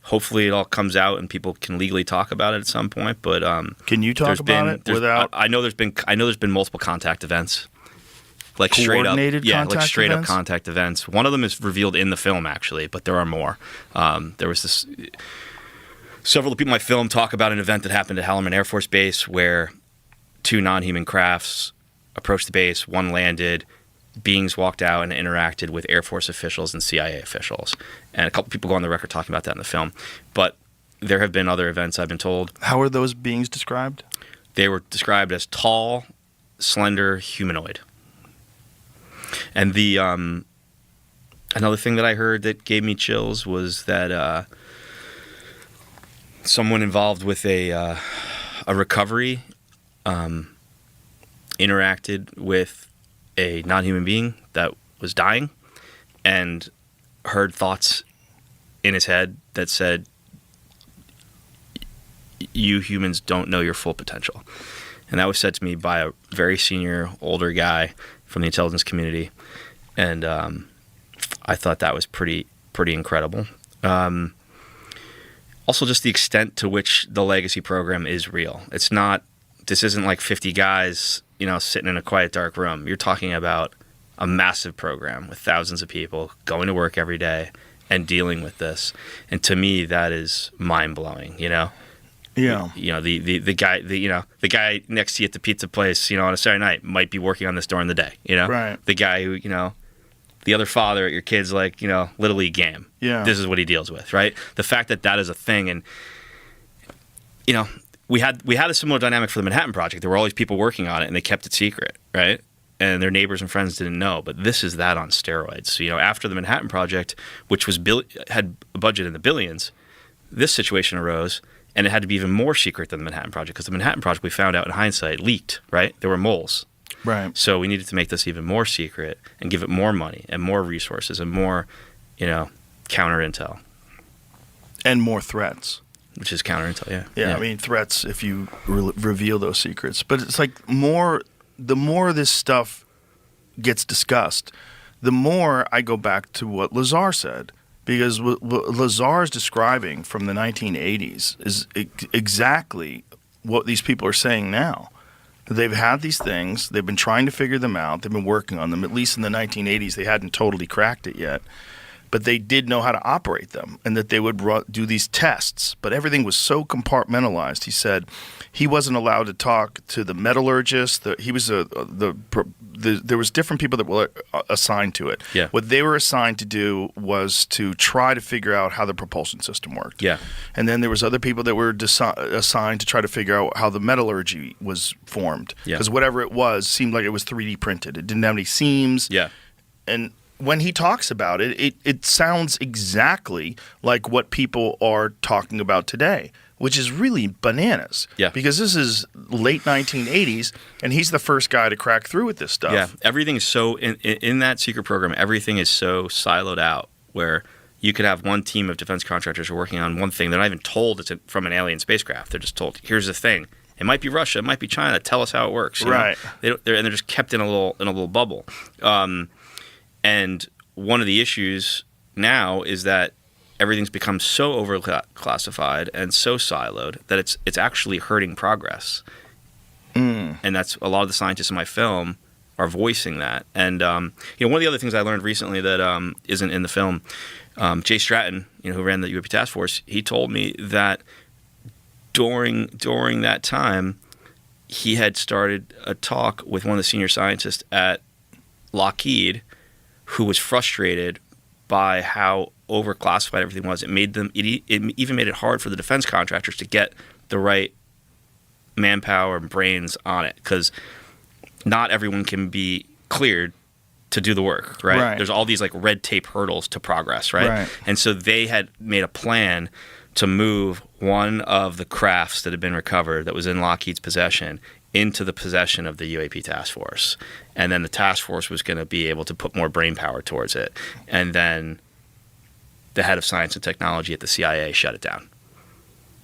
Hopefully it all comes out and people can legally talk about it at some point. But can you talk about it without? I know there's been multiple contact events, like straight up, straight up contact events. One of them is revealed in the film actually, but there are more. There was this. Several of the people in my film talk about an event that happened at Halleman Air Force Base where 2 non-human crafts approached the base. One landed. Beings walked out and interacted with Air Force officials and CIA officials. And a couple people go on the record talking about that in the film. But there have been other events, I've been told. How are those beings described? They were described as tall, slender, humanoid. And the another thing that I heard that gave me chills was that someone involved with a recovery interacted with a non-human being that was dying and heard thoughts in his head that said, you humans don't know your full potential. And that was said to me by a very senior, older guy from the intelligence community. And I thought that was pretty incredible. Also, just the extent to which the legacy program is real. This isn't like 50 guys, sitting in a quiet, dark room. You're talking about a massive program with thousands of people going to work every day and dealing with this. And to me, that is mind-blowing, Yeah. The guy next to you at the pizza place, on a Saturday night might be working on this during the day, Right. The guy who, the other father at your kid's Little League game. Yeah. This is what he deals with, right? The fact that is a thing, and we had a similar dynamic for the Manhattan Project. There were all these people working on it, and they kept it secret, right? And their neighbors and friends didn't know. But this is that on steroids. So, after the Manhattan Project, which was had a budget in the billions, this situation arose, and it had to be even more secret than the Manhattan Project, because the Manhattan Project, we found out in hindsight, leaked, right? There were moles. Right. So we needed to make this even more secret and give it more money and more resources and more, counter intel. And more threats. Which is counter intel, yeah. Yeah, I mean, threats if you reveal those secrets. But it's like the more this stuff gets discussed, the more I go back to what Lazar said. Because what Lazar is describing from the 1980s is exactly what these people are saying now. They've had these things. They've been trying to figure them out. They've been working on them. At least in the 1980s, they hadn't totally cracked it yet. But they did know how to operate them, and that they would do these tests. But everything was so compartmentalized. He said he wasn't allowed to talk to the metallurgist. There was different people that were assigned to it. Yeah. What they were assigned to do was to try to figure out how the propulsion system worked. Yeah. And then there was other people that were assigned to try to figure out how the metallurgy was formed. Because whatever it was seemed like it was 3D printed. It didn't have any seams. Yeah. And when he talks about it, it sounds exactly like what people are talking about today, which is really bananas. Yeah. Because this is late 1980s, and he's the first guy to crack through with this stuff. Yeah. Everything is so in that secret program. Everything is so siloed out where you could have one team of defense contractors working on one thing. They're not even told it's from an alien spacecraft. They're just told, here's the thing. It might be Russia. It might be China. Tell us how it works. Right. They're just kept in a little bubble. And one of the issues now is that everything's become so overclassified and so siloed that it's actually hurting progress. And that's a lot of the scientists in my film are voicing that. And one of the other things I learned recently that isn't in the film, Jay Stratton, who ran the UAP task force, he told me that during that time, he had started a talk with one of the senior scientists at Lockheed, who was frustrated by how overclassified everything was. It even made it hard for the defense contractors to get the right manpower and brains on it, because not everyone can be cleared to do the work, right? There's all these red tape hurdles to progress, right? And so they had made a plan to move one of the crafts that had been recovered that was in Lockheed's possession into the possession of the UAP task force. And then the task force was going to be able to put more brain power towards it. And then the head of science and technology at the CIA shut it down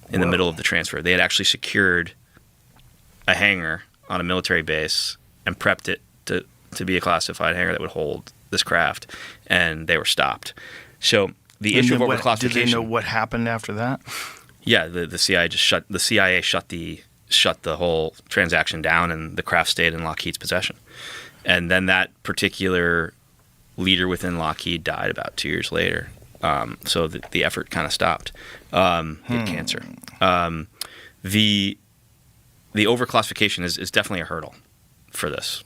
in the middle of the transfer. They had actually secured a hangar on a military base and prepped it to be a classified hangar that would hold this craft, and they were stopped. So the issue of Did overclassification. they know what happened after that? Yeah, the CIA just shut the whole transaction down, and the craft stayed in Lockheed's possession. And then that particular leader within Lockheed died about 2 years later. So the effort kind of stopped. He had cancer. The overclassification is definitely a hurdle for this.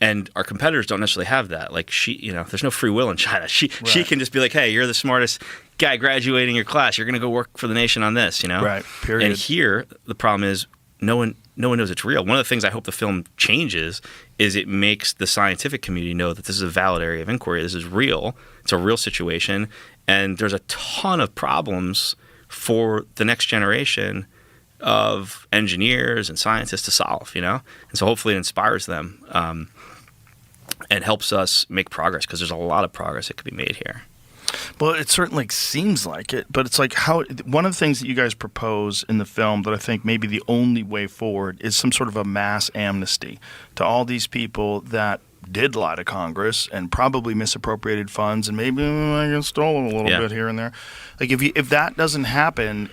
And our competitors don't necessarily have that. Like there's no free will in China. She can just be like, hey, you're the smartest guy graduating your class. You're going to go work for the nation on this, Right, period. And here, the problem is no one knows it's real. One of the things I hope the film changes is it makes the scientific community know that this is a valid area of inquiry. This is real. It's a real situation. And there's a ton of problems for the next generation of engineers and scientists to solve, And so hopefully it inspires them and helps us make progress, because there's a lot of progress that could be made here. Well, it certainly seems like it, but it's like one of the things that you guys propose in the film that I think maybe the only way forward is some sort of a mass amnesty to all these people that did lie to Congress and probably misappropriated funds and maybe stole a little bit here and there. Like if that doesn't happen,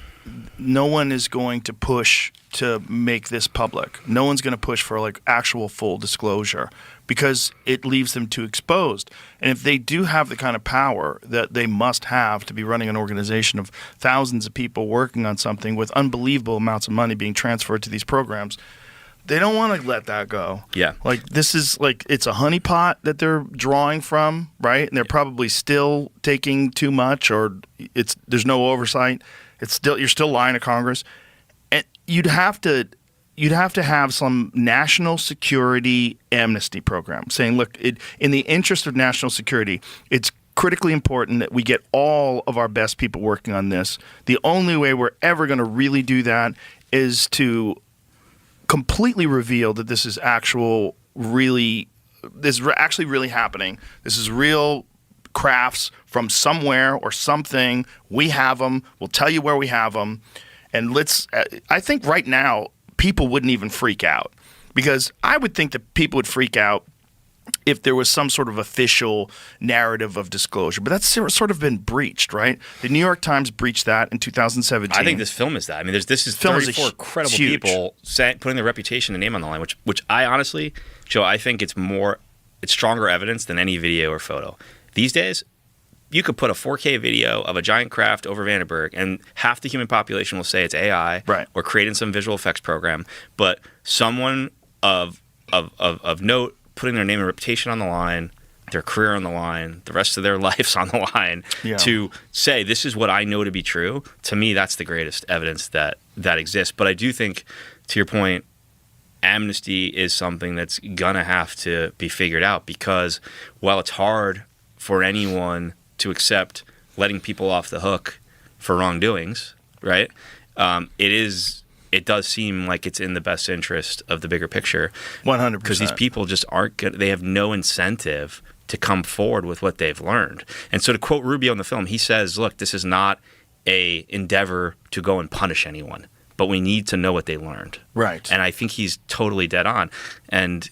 no one is going to push to make this public. No one's going to push for like actual full disclosure, because it leaves them too exposed. And if they do have the kind of power that they must have to be running an organization of thousands of people working on something with unbelievable amounts of money being transferred to these programs, they don't want to let that go. Yeah. Like this is like, it's a honeypot that they're drawing from, right? And they're probably still taking too much, or there's no oversight. You're still lying to Congress. And you'd have to have some national security amnesty program saying, look, in the interest of national security, it's critically important that we get all of our best people working on this. The only way we're ever going to really do that is to completely reveal that this is actually really happening. This is real crafts from somewhere or something. We have them. We'll tell you where we have them. And I think right now, people wouldn't even freak out, because I would think that people would freak out if there was some sort of official narrative of disclosure. But that's sort of been breached, right? The New York Times breached that in 2017. I think this film is that. I mean, this is 34 credible people putting their reputation and name on the line, which I honestly, Joe, I think it's stronger evidence than any video or photo. These days, you could put a 4K video of a giant craft over Vandenberg, and half the human population will say it's AI, right, or creating some visual effects program. But someone of note putting their name and reputation on the line, their career on the line, the rest of their lives on the line, to say this is what I know to be true. To me, that's the greatest evidence that exists. But I do think, to your point, amnesty is something that's gonna have to be figured out, because while it's hard for anyone to accept letting people off the hook for wrongdoings, right? It does seem like it's in the best interest of the bigger picture. 100%. Because these people just they have no incentive to come forward with what they've learned. And so, to quote Rubio in the film, he says, look, this is not a endeavor to go and punish anyone, but we need to know what they learned. Right. And I think he's totally dead on. And,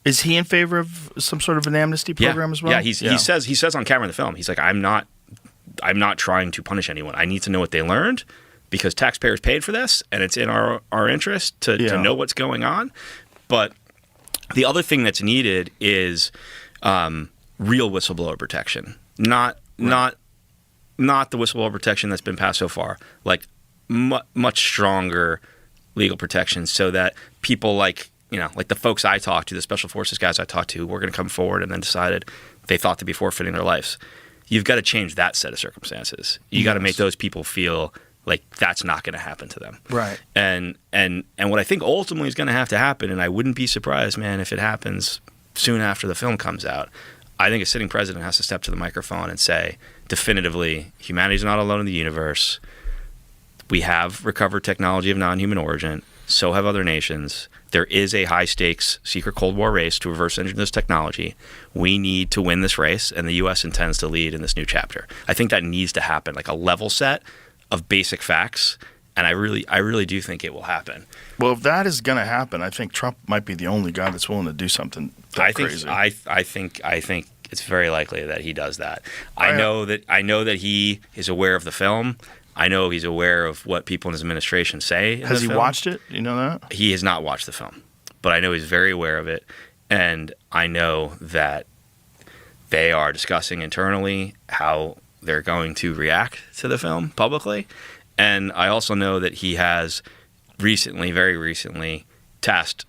is he in favor of some sort of an amnesty program as well? Yeah, he says on camera in the film, he's like, I'm not trying to punish anyone. I need to know what they learned, because taxpayers paid for this, and it's in our interest to know what's going on. But the other thing that's needed is real whistleblower protection, not the whistleblower protection that's been passed so far, like much stronger legal protections, so that people like the folks I talked to, the special forces guys I talked to, were going to come forward and then decided they thought to be forfeiting their lives. You've got to change that set of circumstances. You got to make those people feel like that's not going to happen to them. Right. And what I think ultimately is going to have to happen, and I wouldn't be surprised, man, if it happens soon after the film comes out, I think a sitting president has to step to the microphone and say, definitively, humanity's not alone in the universe. We have recovered technology of non-human origin. So have other nations. There is a high-stakes secret Cold War race to reverse engineer this technology. We need to win this race, and the U.S. intends to lead in this new chapter. I think that needs to happen, like a level set of basic facts, and I really do think it will happen. Well, if that is going to happen, I think Trump might be the only guy that's willing to do something crazy. I think It's very likely that he does that. I know that he is aware of the film. I know he's aware of what people in his administration say. Has he watched it? You know that? He has not watched the film, but I know he's very aware of it, and I know that they are discussing internally how they're going to react to the film publicly. And I also know that he has very recently, tasked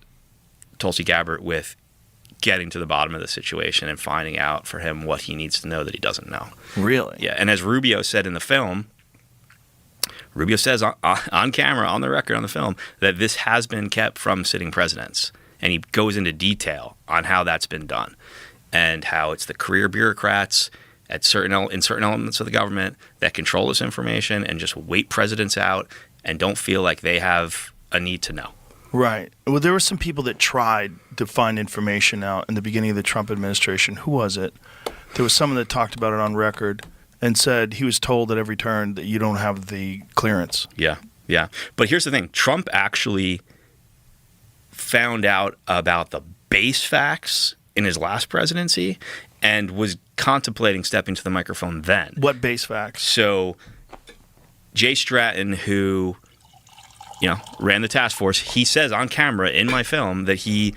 Tulsi Gabbard with getting to the bottom of the situation and finding out for him what he needs to know that he doesn't know. Really? Yeah. And as Rubio said in the film, Rubio says on camera, on the record, on the film, that this has been kept from sitting presidents. And he goes into detail on how that's been done and how it's the career bureaucrats in certain elements of the government that control this information and just wait presidents out and don't feel like they have a need to know. Right. Well, there were some people that tried to find information out in the beginning of the Trump administration. Who was it? There was someone that talked about it on record and said he was told at every turn that you don't have the clearance. Yeah, yeah. But here's the thing. Trump actually found out about the base facts in his last presidency and was contemplating stepping to the microphone then. What base facts? So Jay Stratton, who ran the task force, he says on camera in my film that he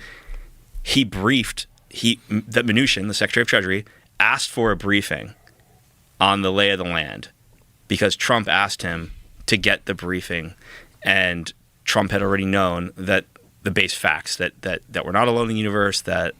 briefed that Mnuchin, the Secretary of Treasury, asked for a briefing on the lay of the land because Trump asked him to get the briefing, and Trump had already known that the base facts that we're not alone in the universe, that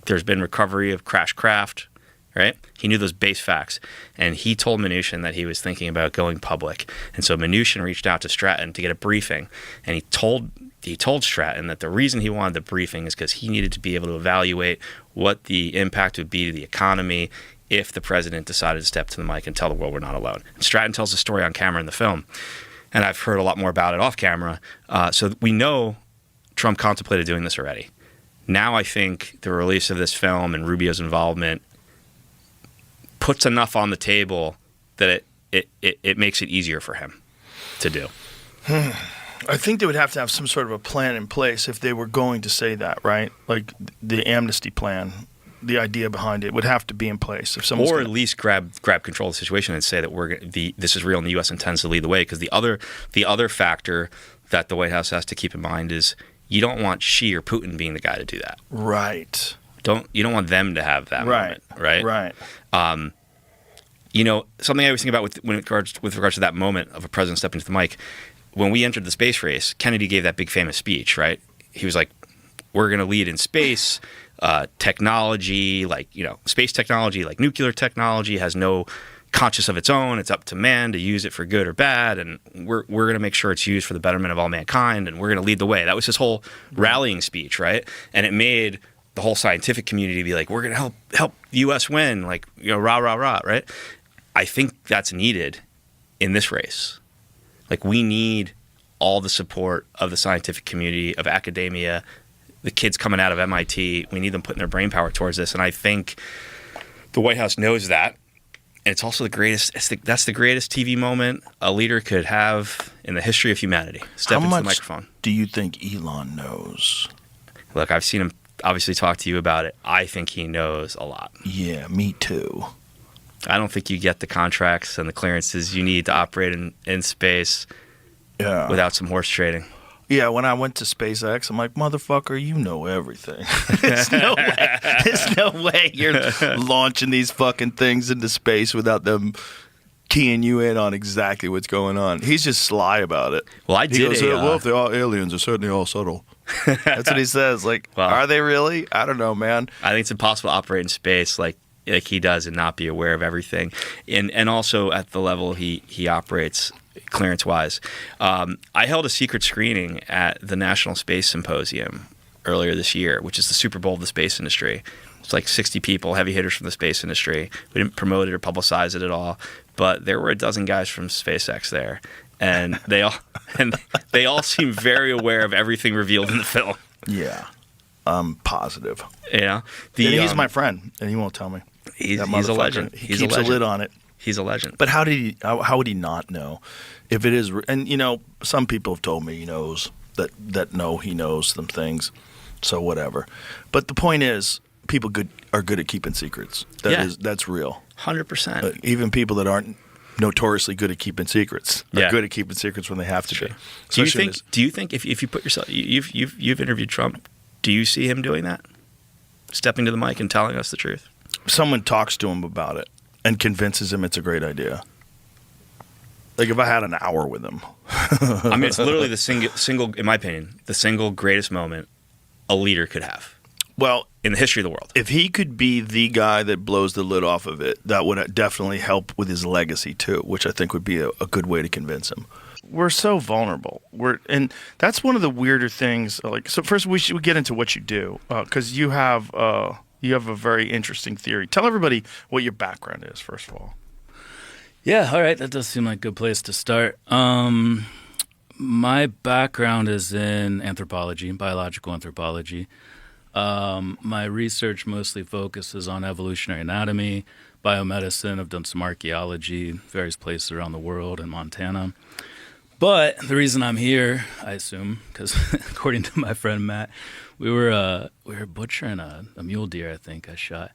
there's been recovery of crashed craft. Right? He knew those base facts, and he told Mnuchin that he was thinking about going public. And so Mnuchin reached out to Stratton to get a briefing, and he told Stratton that the reason he wanted the briefing is because he needed to be able to evaluate what the impact would be to the economy if the president decided to step to the mic and tell the world we're not alone. And Stratton tells the story on camera in the film, and I've heard a lot more about it off camera. So we know Trump contemplated doing this already. Now I think the release of this film and Rubio's involvement puts enough on the table that it makes it easier for him to do. I think they would have to have some sort of a plan in place if they were going to say that, right? Like the amnesty plan, the idea behind it would have to be in place. If someone's at least grab control of the situation and say that this is real and the U.S. intends to lead the way. Because the other factor that the White House has to keep in mind is you don't want Xi or Putin being the guy to do that. Right. You don't want them to have that moment, right? Right. Something I always think about with regards to that moment of a president stepping to the mic, when we entered the space race, Kennedy gave that big famous speech, right? He was like, we're going to lead in space, technology, space technology, like nuclear technology has no conscience of its own. It's up to man to use it for good or bad, and we're going to make sure it's used for the betterment of all mankind, and we're going to lead the way. That was his whole rallying speech, right? And it made the whole scientific community be like, we're going to help the U.S. win, rah, rah, rah, right? I think that's needed in this race. We need all the support of the scientific community, of academia, the kids coming out of MIT. We need them putting their brainpower towards this, and I think the White House knows that. And it's also that's the greatest TV moment a leader could have in the history of humanity. Step into the microphone. Do you think Elon knows? Look, I've seen him obviously talk to you about it. I think he knows a lot. Yeah, me too. I don't think you get the contracts and the clearances you need to operate in space without some horse trading. Yeah, when I went to SpaceX, I'm like, motherfucker, you know everything. There's no way you're launching these fucking things into space without them keying you in on exactly what's going on. He's just sly about it. Well, he goes, well, if they are aliens, they're certainly all subtle. That's what he says. Are they really? I don't know, man. I think it's impossible to operate in space like he does and not be aware of everything. And also at the level he operates clearance-wise. I held a secret screening at the National Space Symposium earlier this year, which is the Super Bowl of the space industry. It's like 60 people, heavy hitters from the space industry. We didn't promote it or publicize it at all, but there were a dozen guys from SpaceX there, and they all seem very aware of everything revealed in the film. Yeah, I'm positive. Yeah, he's my friend, and he won't tell me. He's a legend. He keeps a lid on it. He's a legend. But how would he not know if it is? And some people have told me he knows that he knows some things. So whatever. But the point is, people are good at keeping secrets. That's real. 100%. Even people that aren't notoriously good at keeping secrets are good at keeping secrets when they have to be. Do you think if you put yourself, you've interviewed Trump, do you see him doing that? Stepping to the mic and telling us the truth? Someone talks to him about it and convinces him it's a great idea. Like if I had an hour with him. I mean, it's literally the single, in my opinion, the single greatest moment a leader could have. Well, in the history of the world. If he could be the guy that blows the lid off of it, that would definitely help with his legacy too, which I think would be a good way to convince him. We're so vulnerable. And that's one of the weirder things. Like, so first we should get into what you do, because you have a very interesting theory. Tell everybody what your background is, first of all. Yeah, all right. That does seem like a good place to start. My background is in anthropology, biological anthropology. My research mostly focuses on evolutionary anatomy, biomedicine. I've done some archaeology, various places around the world, in Montana. But the reason I'm here, I assume, because according to my friend Matt, we were butchering a mule deer, I think I shot.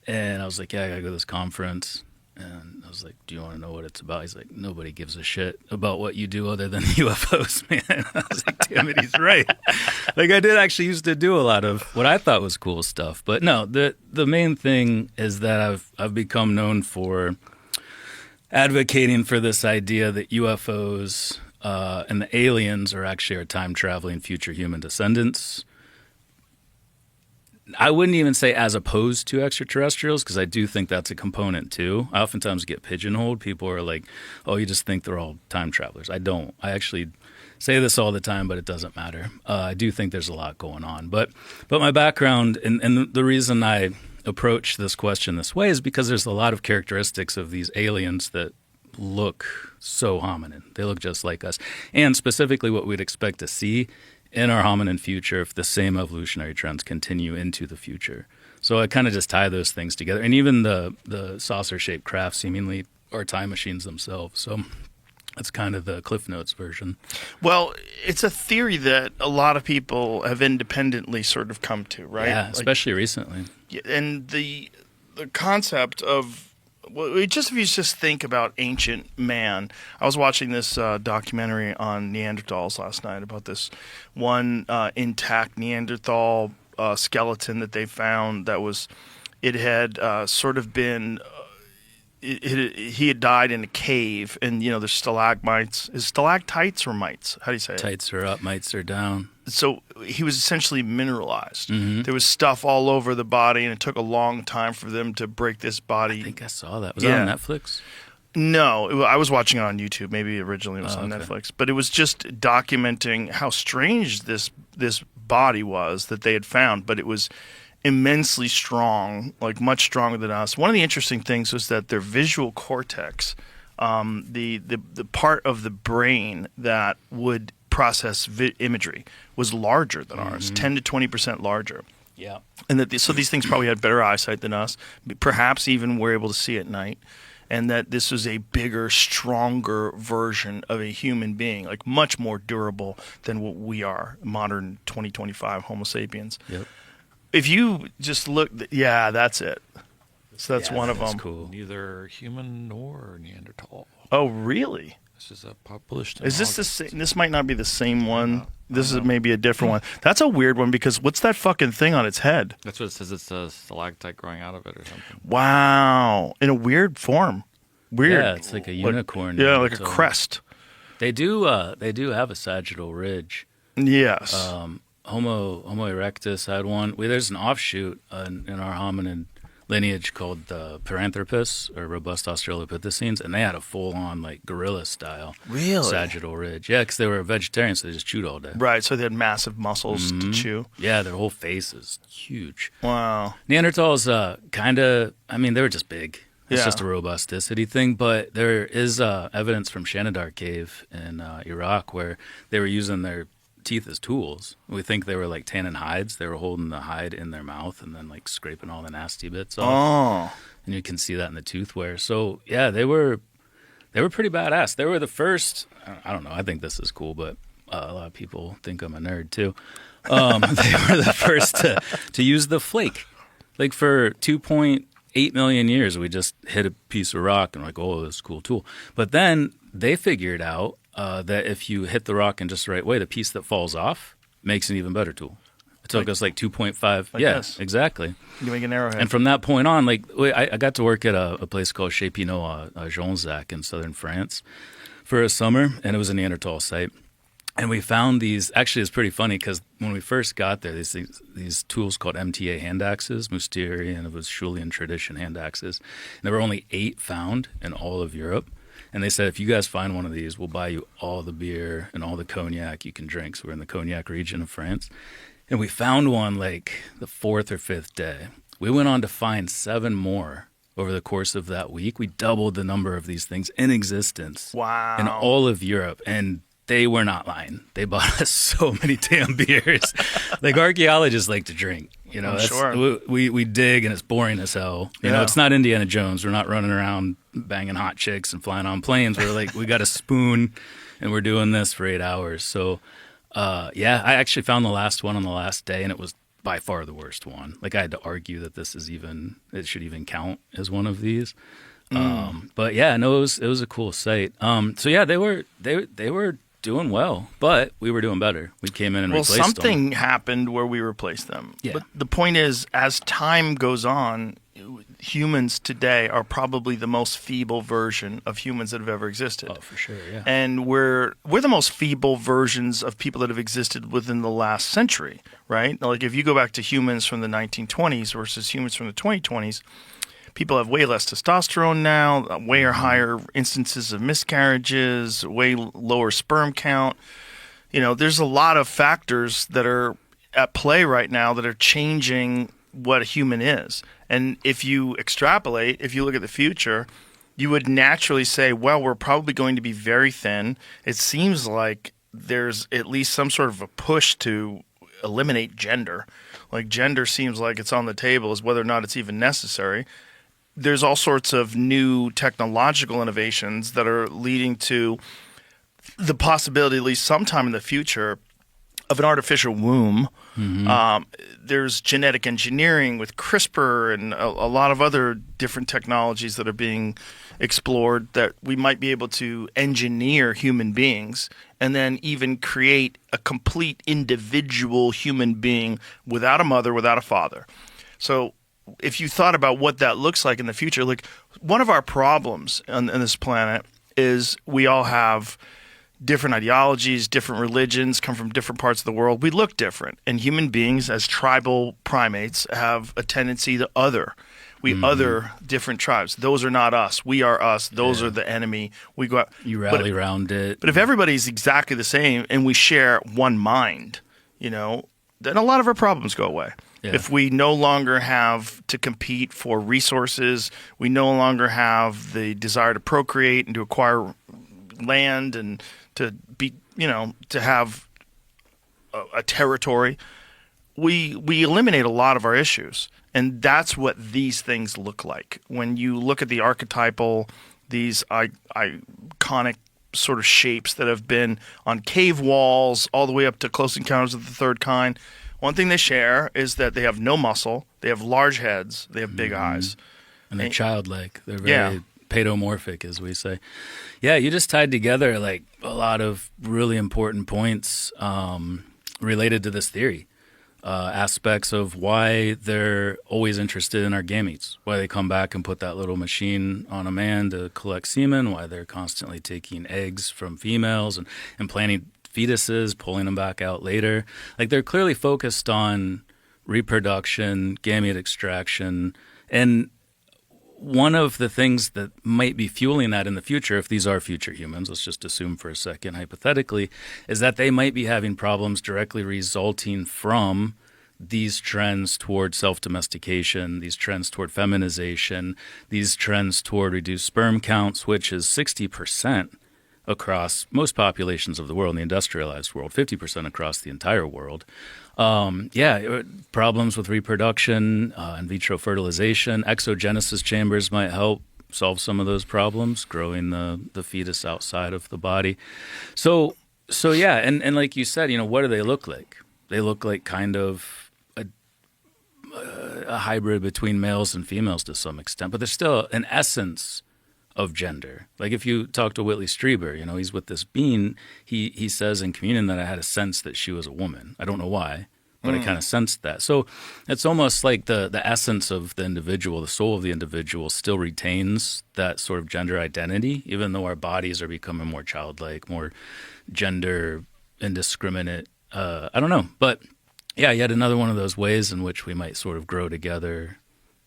And I was like, yeah, I got to go to this conference. And I was like, do you want to know what it's about? He's like, nobody gives a shit about what you do other than UFOs, man. I was like, damn it, he's right. Like, I did actually used to do a lot of what I thought was cool stuff. But no, the main thing is that I've become known for advocating for this idea that UFOs and the aliens are actually our time-traveling future human descendants. I wouldn't even say as opposed to extraterrestrials, because I do think that's a component too. I oftentimes get pigeonholed. People are like, oh, you just think they're all time travelers. I don't. I actually say this all the time, but it doesn't matter. I do think there's a lot going on. But my background and the reason I approach this question this way is because there's a lot of characteristics of these aliens that look so hominin. They look just like us. And specifically what we'd expect to see in our hominin future if the same evolutionary trends continue into the future. So I kind of just tie those things together. And even the saucer-shaped craft seemingly are time machines themselves. So that's kind of the Cliff Notes version. Well, it's a theory that a lot of people have independently sort of come to, right? Yeah, especially recently. And the concept of, well, if you just think about ancient man. I was watching this documentary on Neanderthals last night about this one intact Neanderthal skeleton that they found it had sort of been he had died in a cave, and there's stalagmites. Is stalactites or mites? How do you say it? Tights are up, mites are down. So he was essentially mineralized. Mm-hmm. There was stuff all over the body, and it took a long time for them to break this body. I think I saw that. Was that on Netflix? No, I was watching it on YouTube. Maybe originally it was on Netflix. But it was just documenting how strange this body was that they had found. But it was immensely strong, like much stronger than us. One of the interesting things was that their visual cortex, the part of the brain that would process imagery, was larger than ours, 10 to 20% larger. Yeah. And so these things probably had better eyesight than us, perhaps even were able to see at night, and that this was a bigger, stronger version of a human being, like much more durable than what we are, modern 2025 Homo sapiens. Yep. If you just look, that's it. So that's one of them. Cool. Neither human nor Neanderthal. Oh, really? This is a published. Is this the same? This might not be the same one. This is maybe a different one. That's a weird one, because what's that fucking thing on its head? That's what it says. It's a stalactite growing out of it or something. Wow. In a weird form. Weird. Yeah, it's like a unicorn. Like a crest. They do have a sagittal ridge. Yes. Homo erectus had one. There's an offshoot in our hominid lineage called the Paranthropus, or robust Australopithecines, and they had a full-on like gorilla style sagittal ridge. Yeah, because they were vegetarians, so they just chewed all day. Right, so they had massive muscles to chew. Yeah, their whole face is huge. Wow. Neanderthals they were just big. It's just a robusticity thing, but there is evidence from Shanidar Cave in Iraq where they were using their teeth as tools. We think they were like tanning hides. They were holding the hide in their mouth and then like scraping all the nasty bits off. Oh. And you can see that in the tooth wear. So yeah, they were pretty badass. They were the first. I don't know. I think this is cool, but a lot of people think I'm a nerd too. They were the first to use the flake Like for 2.8 million years, we just hit a piece of rock and we're like, oh, this is a cool tool. But then they figured out that if you hit the rock in just the right way, the piece that falls off makes an even better tool. It took us like 2.5. Like yeah, this. exactly. You make an arrowhead. And from that point on, like I got to work at a place called Chez Pinot, Jonzac in southern France for a summer, and it was a Neanderthal site. And we found these. Actually, it's pretty funny because when we first got there, these tools called MTA hand axes, Musterian, and it was Schulian tradition hand axes. And there were only 8 found in all of Europe. And they said, if you guys find one of these, we'll buy you all the beer and all the cognac you can drink. So we're in the cognac region of France. And we found one like the 4th or 5th day. We went on to find 7 more over the course of that week. We doubled the number of these things in existence Wow. in all of Europe. And they were not lying. They bought us so many damn beers. Like archaeologists like to drink. You know, I'm that's, sure. we dig and it's boring as hell. You know, Yeah. it's not Indiana Jones. We're not running around banging hot chicks and flying on planes. We're like, we got a spoon and we're doing this for 8 hours. So, yeah, I actually found the last one on the last day and it was by far the worst one. Like I had to argue that it should even count as one of these. But yeah, no, it was a cool site. So yeah, they were doing well, but we were doing better. We came in and replaced them. Something happened where we replaced them. Yeah. But the point is, as time goes on, humans today are probably the most feeble version of humans that have ever existed. Oh, for sure, yeah. And we're the most feeble versions of people that have existed within the last century, right? Like if you go back to humans from the 1920s versus humans from the 2020s, people have way less testosterone now, way higher instances of miscarriages, way lower sperm count. You know, there's a lot of factors that are at play right now that are changing what a human is. And if you extrapolate, if you look at the future, you would naturally say, well, we're probably going to be very thin. It seems like there's at least some sort of a push to eliminate gender. Like gender seems like it's on the table as whether or not it's even necessary. There's all sorts of new technological innovations that are leading to the possibility, at least sometime in the future, of an artificial womb. There's genetic engineering with CRISPR and a lot of other different technologies that are being explored that we might be able to engineer human beings and then even create a complete individual human being without a mother, without a father. So if you thought about what that looks like in the future, like one of our problems on this planet is we all have different ideologies, different religions, come from different parts of the world. We look different. And human beings as tribal primates have a tendency to other. We other different tribes. Those are not us. We are us. Those are the enemy. We go out. You rally around it. But if everybody's exactly the same and we share one mind, you know, then a lot of our problems go away. Yeah. If we no longer have to compete for resources, we no longer have the desire to procreate and to acquire land and to be, you know, to have a territory, we eliminate a lot of our issues. And that's what these things look like. When you look at the archetypal, these iconic sort of shapes that have been on cave walls all the way up to Close Encounters of the Third Kind, one thing they share is that they have no muscle, they have large heads, they have big eyes. And they're childlike. They're very paedomorphic, as we say. Yeah, you just tied together like a lot of really important points related to this theory. Aspects of why they're always interested in our gametes, why they come back and put that little machine on a man to collect semen, why they're constantly taking eggs from females and implanting fetuses, pulling them back out later. Like they're clearly focused on reproduction, gamete extraction, and one of the things that might be fueling that in the future, if these are future humans, let's just assume for a second hypothetically, is that they might be having problems directly resulting from these trends toward self-domestication, these trends toward feminization, these trends toward reduced sperm counts, which is 60% across most populations of the world, in the industrialized world, 50% across the entire world. Problems with reproduction, in vitro fertilization, exogenesis chambers might help solve some of those problems, growing the fetus outside of the body. So and like you said, you know, what do they look like? They look like kind of a hybrid between males and females to some extent, but there's still an essence of gender. Like if you talk to Whitley Strieber, you know, he's with this being, he says in Communion that I had a sense that she was a woman. I don't know why, but I kind of sensed that. So it's almost like the essence of the individual, the soul of the individual still retains that sort of gender identity, even though our bodies are becoming more childlike, more gender indiscriminate. I don't know. But yeah, yet another one of those ways in which we might sort of grow together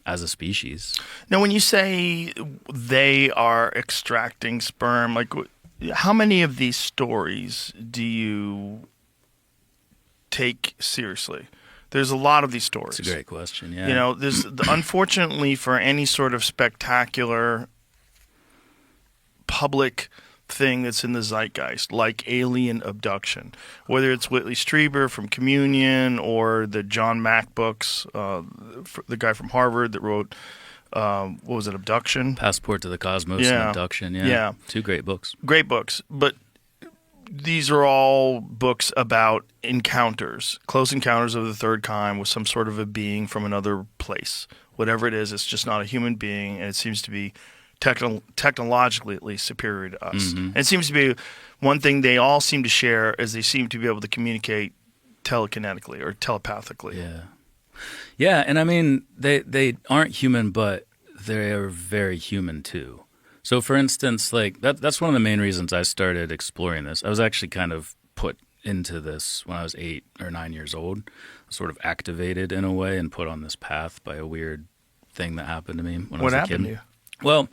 as a species. Now, when you say they are extracting sperm, like how many of these stories do you take seriously? There's a lot of these stories. It's a great question, yeah. You know, there's unfortunately for any sort of spectacular public thing that's in the zeitgeist, like alien abduction, whether it's Whitley Strieber from Communion or the John Mack books, the guy from Harvard that wrote, what was it, Abduction? Passport to the Cosmos and Abduction, yeah. Two great books. Great books, but these are all books about encounters, close encounters of the third kind with some sort of a being from another place. Whatever it is, it's just not a human being, and it seems to be technologically at least superior to us. And it seems to be one thing they all seem to share is they seem to be able to communicate telekinetically or telepathically. Yeah, and I mean, they aren't human, but they are very human too. So for instance, like that's one of the main reasons I started exploring this. I was actually kind of put into this when I was 8 or 9 years old, sort of activated in a way and put on this path by a weird thing that happened to me when I was a kid. What happened to you? Well,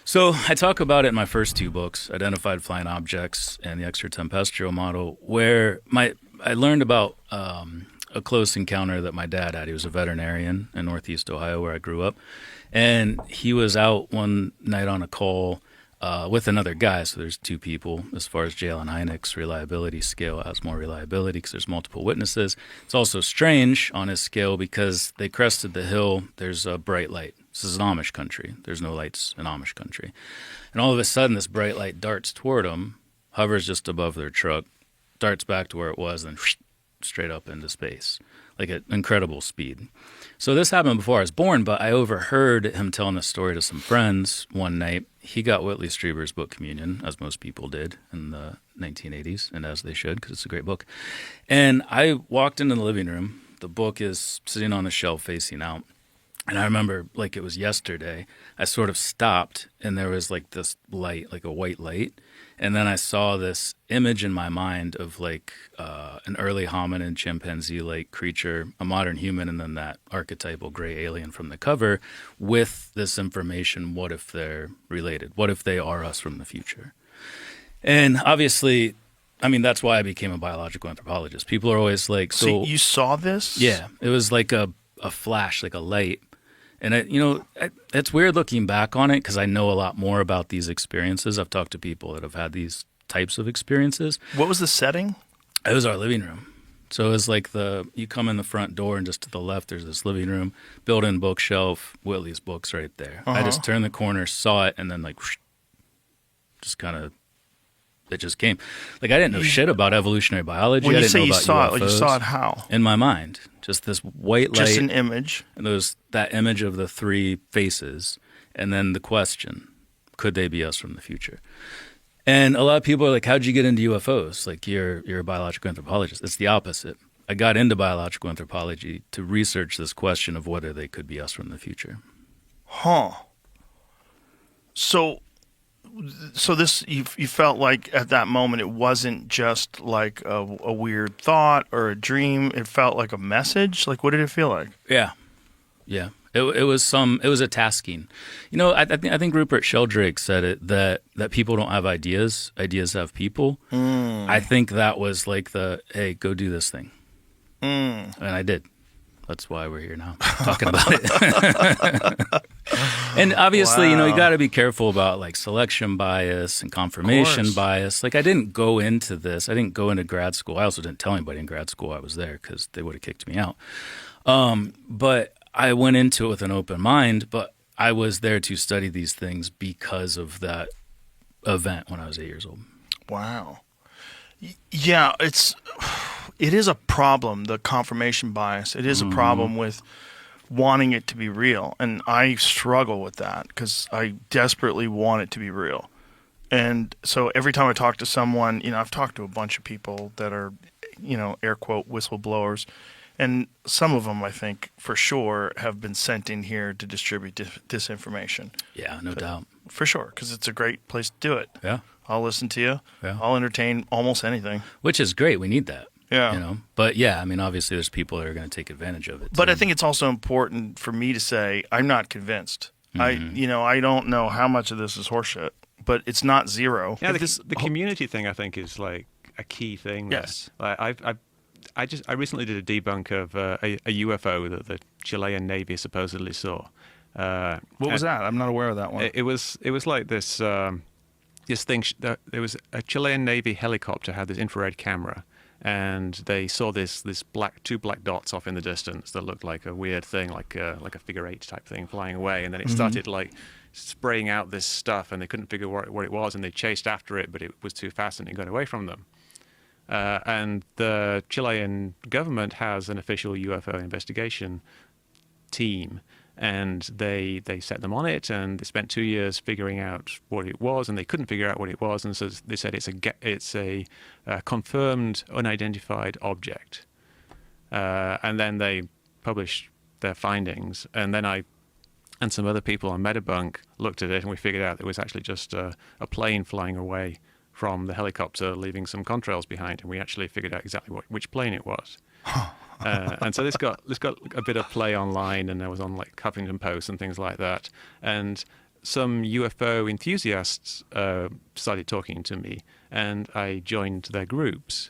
so I talk about it in my first 2 books, Identified Flying Objects and the Extraterrestrial Model, where I learned about a close encounter that my dad had. He was a veterinarian in Northeast Ohio where I grew up. And he was out one night on a call with another guy. So there's 2 people. As far as Jalen Hynek's reliability scale, it has more reliability because there's multiple witnesses. It's also strange on his scale because they crested the hill. There's a bright light. This is an Amish country. There's no lights in Amish country. And all of a sudden, this bright light darts toward them, hovers just above their truck, darts back to where it was, and straight up into space, like at incredible speed. So this happened before I was born, but I overheard him telling this story to some friends one night. He got Whitley Strieber's book Communion, as most people did in the 1980s, and as they should, because it's a great book. And I walked into the living room. The book is sitting on the shelf facing out. And I remember, like it was yesterday, I sort of stopped, and there was like this light, like a white light. And then I saw this image in my mind of like an early hominin, chimpanzee-like creature, a modern human, and then that archetypal gray alien from the cover with this information. What if they're related? What if they are us from the future? And obviously, I mean, that's why I became a biological anthropologist. People are always like, so you saw this? Yeah. It was like a flash, like a light. And, it's weird looking back on it because I know a lot more about these experiences. I've talked to people that have had these types of experiences. What was the setting? It was our living room. So it was like you come in the front door and just to the left there's this living room, built-in bookshelf, Whitley's books right there. I just turned the corner, saw it, and then like just kind of it just came. Like I didn't know shit about evolutionary biology. When I you didn't say know you about saw UFOs. it, like you saw it how? In my mind. Just this white light. Just an image. And there was that image of the 3 faces. And then the question, could they be us from the future? And a lot of people are like, how'd you get into UFOs? Like, you're a biological anthropologist. It's the opposite. I got into biological anthropology to research this question of whether they could be us from the future. Huh. So this you felt like at that moment it wasn't just like a weird thought or a dream. It felt like a message. Like, what did it feel like? Yeah. It was a tasking. You know, I think Rupert Sheldrake said it that people don't have ideas. Ideas have people. I think that was like hey, go do this thing. And I did. That's why we're here now, talking about it. And obviously, you got to be careful about like selection bias and confirmation bias. Like I didn't go into this. I didn't go into grad school. I also didn't tell anybody in grad school I was there because they would have kicked me out. But I went into it with an open mind, but I was there to study these things because of that event when I was 8 years old. Wow. Yeah, it is a problem, the confirmation bias. It is a problem with wanting it to be real. And I struggle with that because I desperately want it to be real. And so every time I talk to someone, I've talked to a bunch of people that are, air quote, whistleblowers. And some of them, I think, for sure, have been sent in here to distribute disinformation. Yeah, no doubt. For sure, because it's a great place to do it. Yeah. I'll listen to you. Yeah. I'll entertain almost anything. Which is great. We need that. Yeah. But yeah, I mean, obviously there's people that are going to take advantage of it. But too. I think it's also important for me to say I'm not convinced. Mm-hmm. I don't know how much of this is horseshit, but it's not zero. Yeah, the community thing I think is like a key thing. There. Yes. Like I recently did a debunk of a UFO that the Chilean Navy supposedly saw. What was that? I'm not aware of that one. It was like this this thing. There was a Chilean Navy helicopter had this infrared camera, and they saw this two black dots off in the distance that looked like a weird thing, like a figure eight type thing flying away, and then it started like spraying out this stuff, and they couldn't figure what it was, and they chased after it, but it was too fast and it got away from them. And the Chilean government has an official UFO investigation team, and they set them on it, and they spent 2 years figuring out what it was, and they couldn't figure out what it was, and so they said it's a confirmed unidentified object, and then they published their findings, and then I and some other people on Metabunk looked at it, and we figured out it was actually just a plane flying away from the helicopter, leaving some contrails behind, and we actually figured out exactly which plane it was. And so this got a bit of play online, and I was on like Huffington Post and things like that. And some UFO enthusiasts started talking to me, and I joined their groups.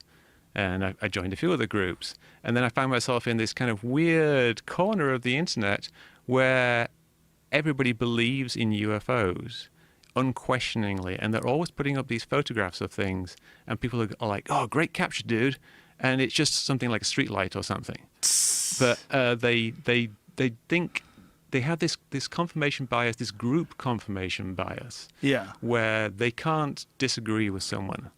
And I joined a few other groups, and then I found myself in this kind of weird corner of the internet where everybody believes in UFOs unquestioningly, and they're always putting up these photographs of things, and people are like, "Oh, great capture, dude," and it's just something like a street light or something. But they think they have this confirmation bias, this group confirmation bias, where they can't disagree with someone,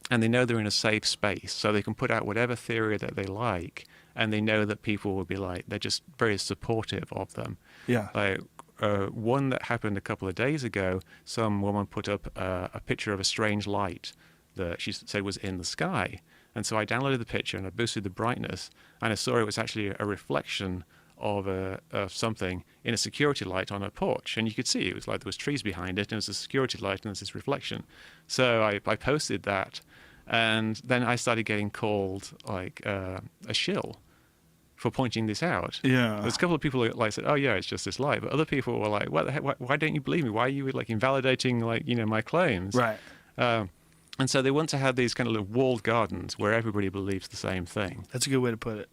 and they know they're in a safe space, so they can put out whatever theory that they like, and they know that people will be like, they're just very supportive of them. Yeah. Like one that happened a couple of days ago, some woman put up a picture of a strange light that she said was in the sky. And so I downloaded the picture and I boosted the brightness, and I saw it was actually a reflection of something in a security light on a porch. And you could see it was like there was trees behind it, and it was a security light, and there's this reflection. So I posted that, and then I started getting called like a shill for pointing this out. Yeah. There's a couple of people who like said, "Oh yeah, it's just this light," but other people were like, "What the heck? Why don't you believe me? Why are you like invalidating my claims?" Right. And so they want to have these kind of walled gardens where everybody believes the same thing. That's a good way to put it.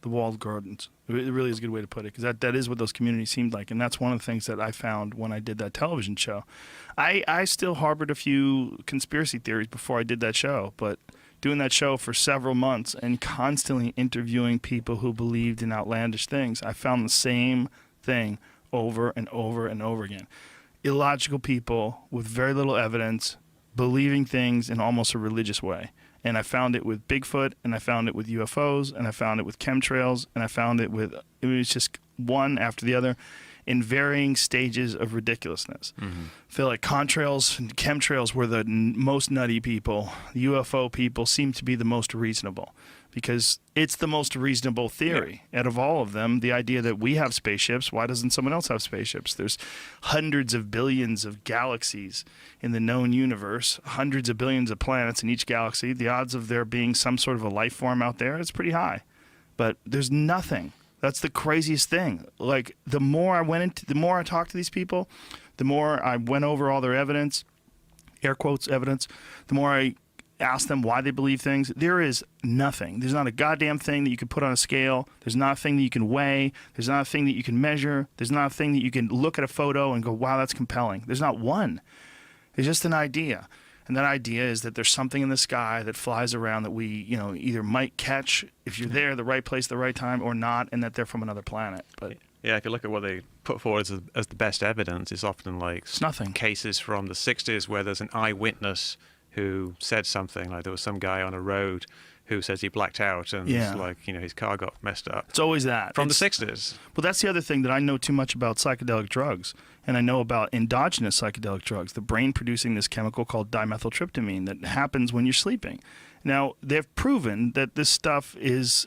The walled gardens. It really is a good way to put it, because that is what those communities seemed like, and that's one of the things that I found when I did that television show. I still harbored a few conspiracy theories before I did that show, but doing that show for several months and constantly interviewing people who believed in outlandish things, I found the same thing over and over and over again. Illogical people with very little evidence believing things in almost a religious way. And I found it with Bigfoot, and I found it with UFOs, and I found it with chemtrails, and I found it with, it was just one after the other in varying stages of ridiculousness. Mm-hmm. I feel like contrails and chemtrails were the most nutty people. The UFO people seem to be the most reasonable, because it's the most reasonable theory out of all of them. The idea that we have spaceships, why doesn't someone else have spaceships? There's hundreds of billions of galaxies in the known universe, hundreds of billions of planets in each galaxy. The odds of there being some sort of a life form out there is pretty high. But there's nothing. That's the craziest thing. Like, the more I talked to these people, the more I went over all their evidence, air quotes evidence, the more I ask them why they believe things. There is nothing. There's not a goddamn thing that you can put on a scale. There's not a thing that you can weigh. There's not a thing that you can measure. There's not a thing that you can look at a photo and go, wow, that's compelling. There's not one. It's just an idea. And that idea is that there's something in the sky that flies around that we, either might catch if you're there, the right place, the right time, or not, and that they're from another planet. But yeah, if you look at what they put forward as the best evidence, it's often like it's nothing. Cases from the 60s where there's an eyewitness who said something, like there was some guy on a road who says he blacked out and Yeah. like, his car got messed up. It's always that. From the It's- 60s. Well, that's the other thing that I know too much about psychedelic drugs, and I know about endogenous psychedelic drugs, the brain producing this chemical called dimethyltryptamine that happens when you're sleeping. Now, they've proven that this stuff is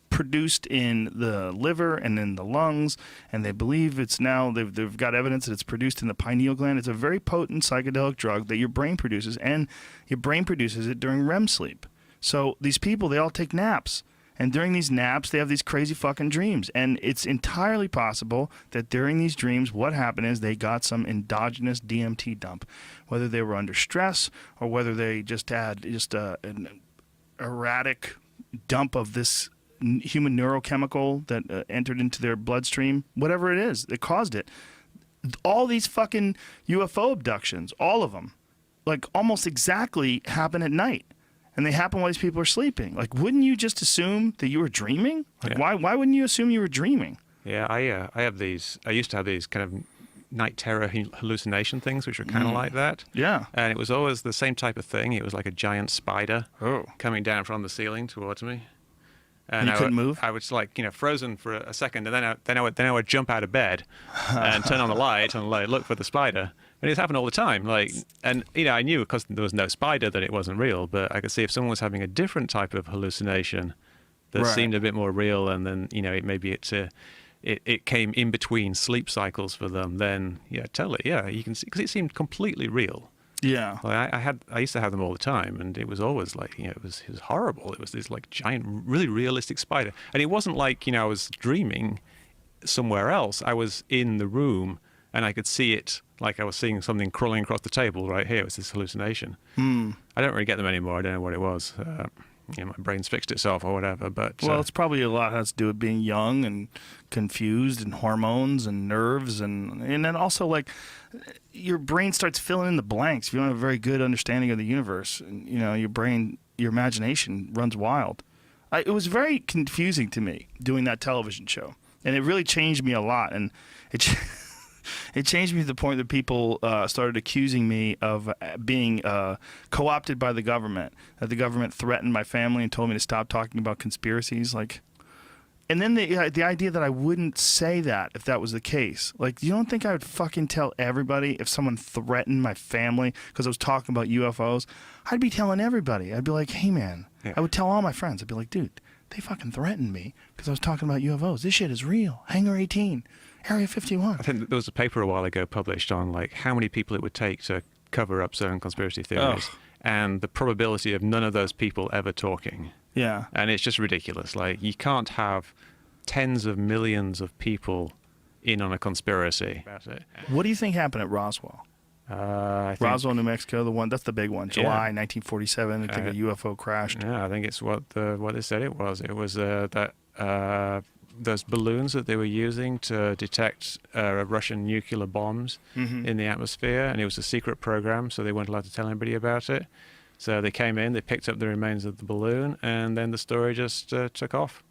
produced in the liver and in the lungs, and they believe it's now, they've got evidence that it's produced in the pineal gland. It's a very potent psychedelic drug that your brain produces, and your brain produces it during REM sleep. So these people, they all take naps. And during these naps, they have these crazy fucking dreams. And it's entirely possible that during these dreams, what happened is they got some endogenous DMT dump. Whether they were under stress or whether they just had an erratic dump of this human neurochemical that entered into their bloodstream, whatever it is that caused it. All these fucking UFO abductions, all of them, like almost exactly happen at night. And they happen while these people are sleeping. Like, wouldn't you just assume that you were dreaming? Like, Yeah. why wouldn't you assume you were dreaming? Yeah, I used to have these kind of night terror hallucination things, which were kind of like that. Yeah. And it was always the same type of thing. It was like a giant spider Oh. coming down from the ceiling towards me. And You couldn't move? I was like, frozen for a second, and then I would jump out of bed and turn on the light and like look for the spider. And it's happened all the time. Like, and I knew because there was no spider that it wasn't real, but I could see if someone was having a different type of hallucination that Right. seemed a bit more real, and then it came in between sleep cycles for them. Then totally, you can see because it seemed completely real. Yeah. Like I used to have them all the time, and it was always like it was horrible. It was this like giant, really realistic spider, and it wasn't like I was dreaming somewhere else. I was in the room, and I could see it like I was seeing something crawling across the table right here. It was this hallucination. I don't really get them anymore. I don't know what it was. My brain's fixed itself or whatever. But Well, it's probably a lot has to do with being young and confused and hormones and nerves and then also like your brain starts filling in the blanks. If you don't have a very good understanding of the universe, and, your brain, your imagination runs wild. It was very confusing to me doing that television show, and it really changed me a lot. And it changed me to the point that people started accusing me of being co-opted by the government. That the government threatened my family and told me to stop talking about conspiracies. Like, and then the idea that I wouldn't say that if that was the case. Like, you don't think I would fucking tell everybody if someone threatened my family because I was talking about UFOs? I'd be telling everybody. I'd be like, hey man. Yeah. I would tell all my friends. I'd be like, dude, they fucking threatened me because I was talking about UFOs. This shit is real. Hangar 18. Area 51. I think there was a paper a while ago published on like how many people it would take to cover up certain conspiracy theories, and the probability of none of those people ever talking. Yeah. And it's just ridiculous. Like, you can't have tens of millions of people in on a conspiracy about it. What do you think happened at Roswell? I think, Roswell, New Mexico, that's the big one. July Yeah. 1947, I think a UFO crashed. Yeah, I think it's what they said it was. It was that those balloons that they were using to detect Russian nuclear bombs in the atmosphere, and it was a secret program, so they weren't allowed to tell anybody about it. So they came in, they picked up the remains of the balloon, and then the story just took off.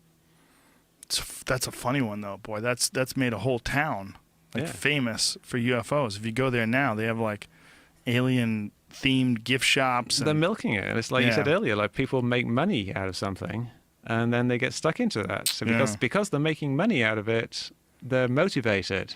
That's a funny one, though. Boy, that's made a whole town famous for UFOs. If you go there now, they have like alien-themed gift shops. They're milking it. And it's like you said earlier, like people make money out of something, and then they get stuck into that. So because they're making money out of it, they're motivated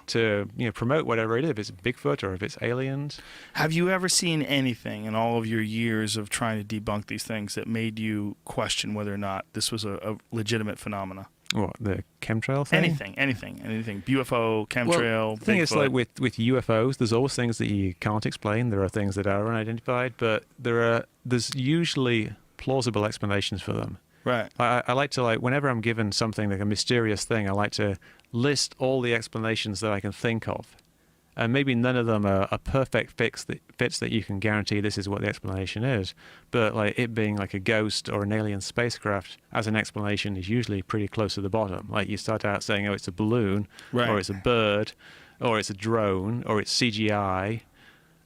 to promote whatever it is, if it's Bigfoot or if it's aliens. Have you ever seen anything in all of your years of trying to debunk these things that made you question whether or not this was a legitimate phenomena? What, the chemtrail thing? Anything. UFO, chemtrail, Well, the thing is, Bigfoot. like with UFOs, there's always things that you can't explain. There are things that are unidentified, but there's usually plausible explanations for them. Right. I like to, whenever I'm given something like a mysterious thing, I like to list all the explanations that I can think of. And maybe none of them are a perfect fits that you can guarantee this is what the explanation is. But like it being like a ghost or an alien spacecraft as an explanation is usually pretty close to the bottom. Like you start out saying, oh, it's a balloon, or it's a bird, or it's a drone, or it's CGI,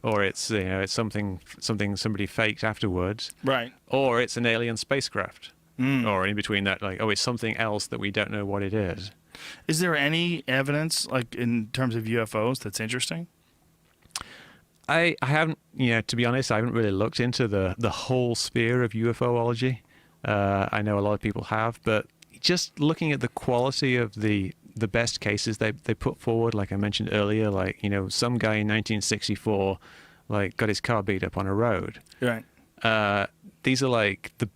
or it's it's something somebody faked afterwards, Right. or it's an alien spacecraft, or in between that, like, oh, it's something else that we don't know what it is. Is there any evidence, like in terms of UFOs, that's interesting? I haven't, to be honest, I haven't really looked into the whole sphere of UFOlogy. I know a lot of people have, but just looking at the quality of the best cases they put forward, like I mentioned earlier, like, you know, some guy in 1964 like got his car beat up on a road. Right. These are like the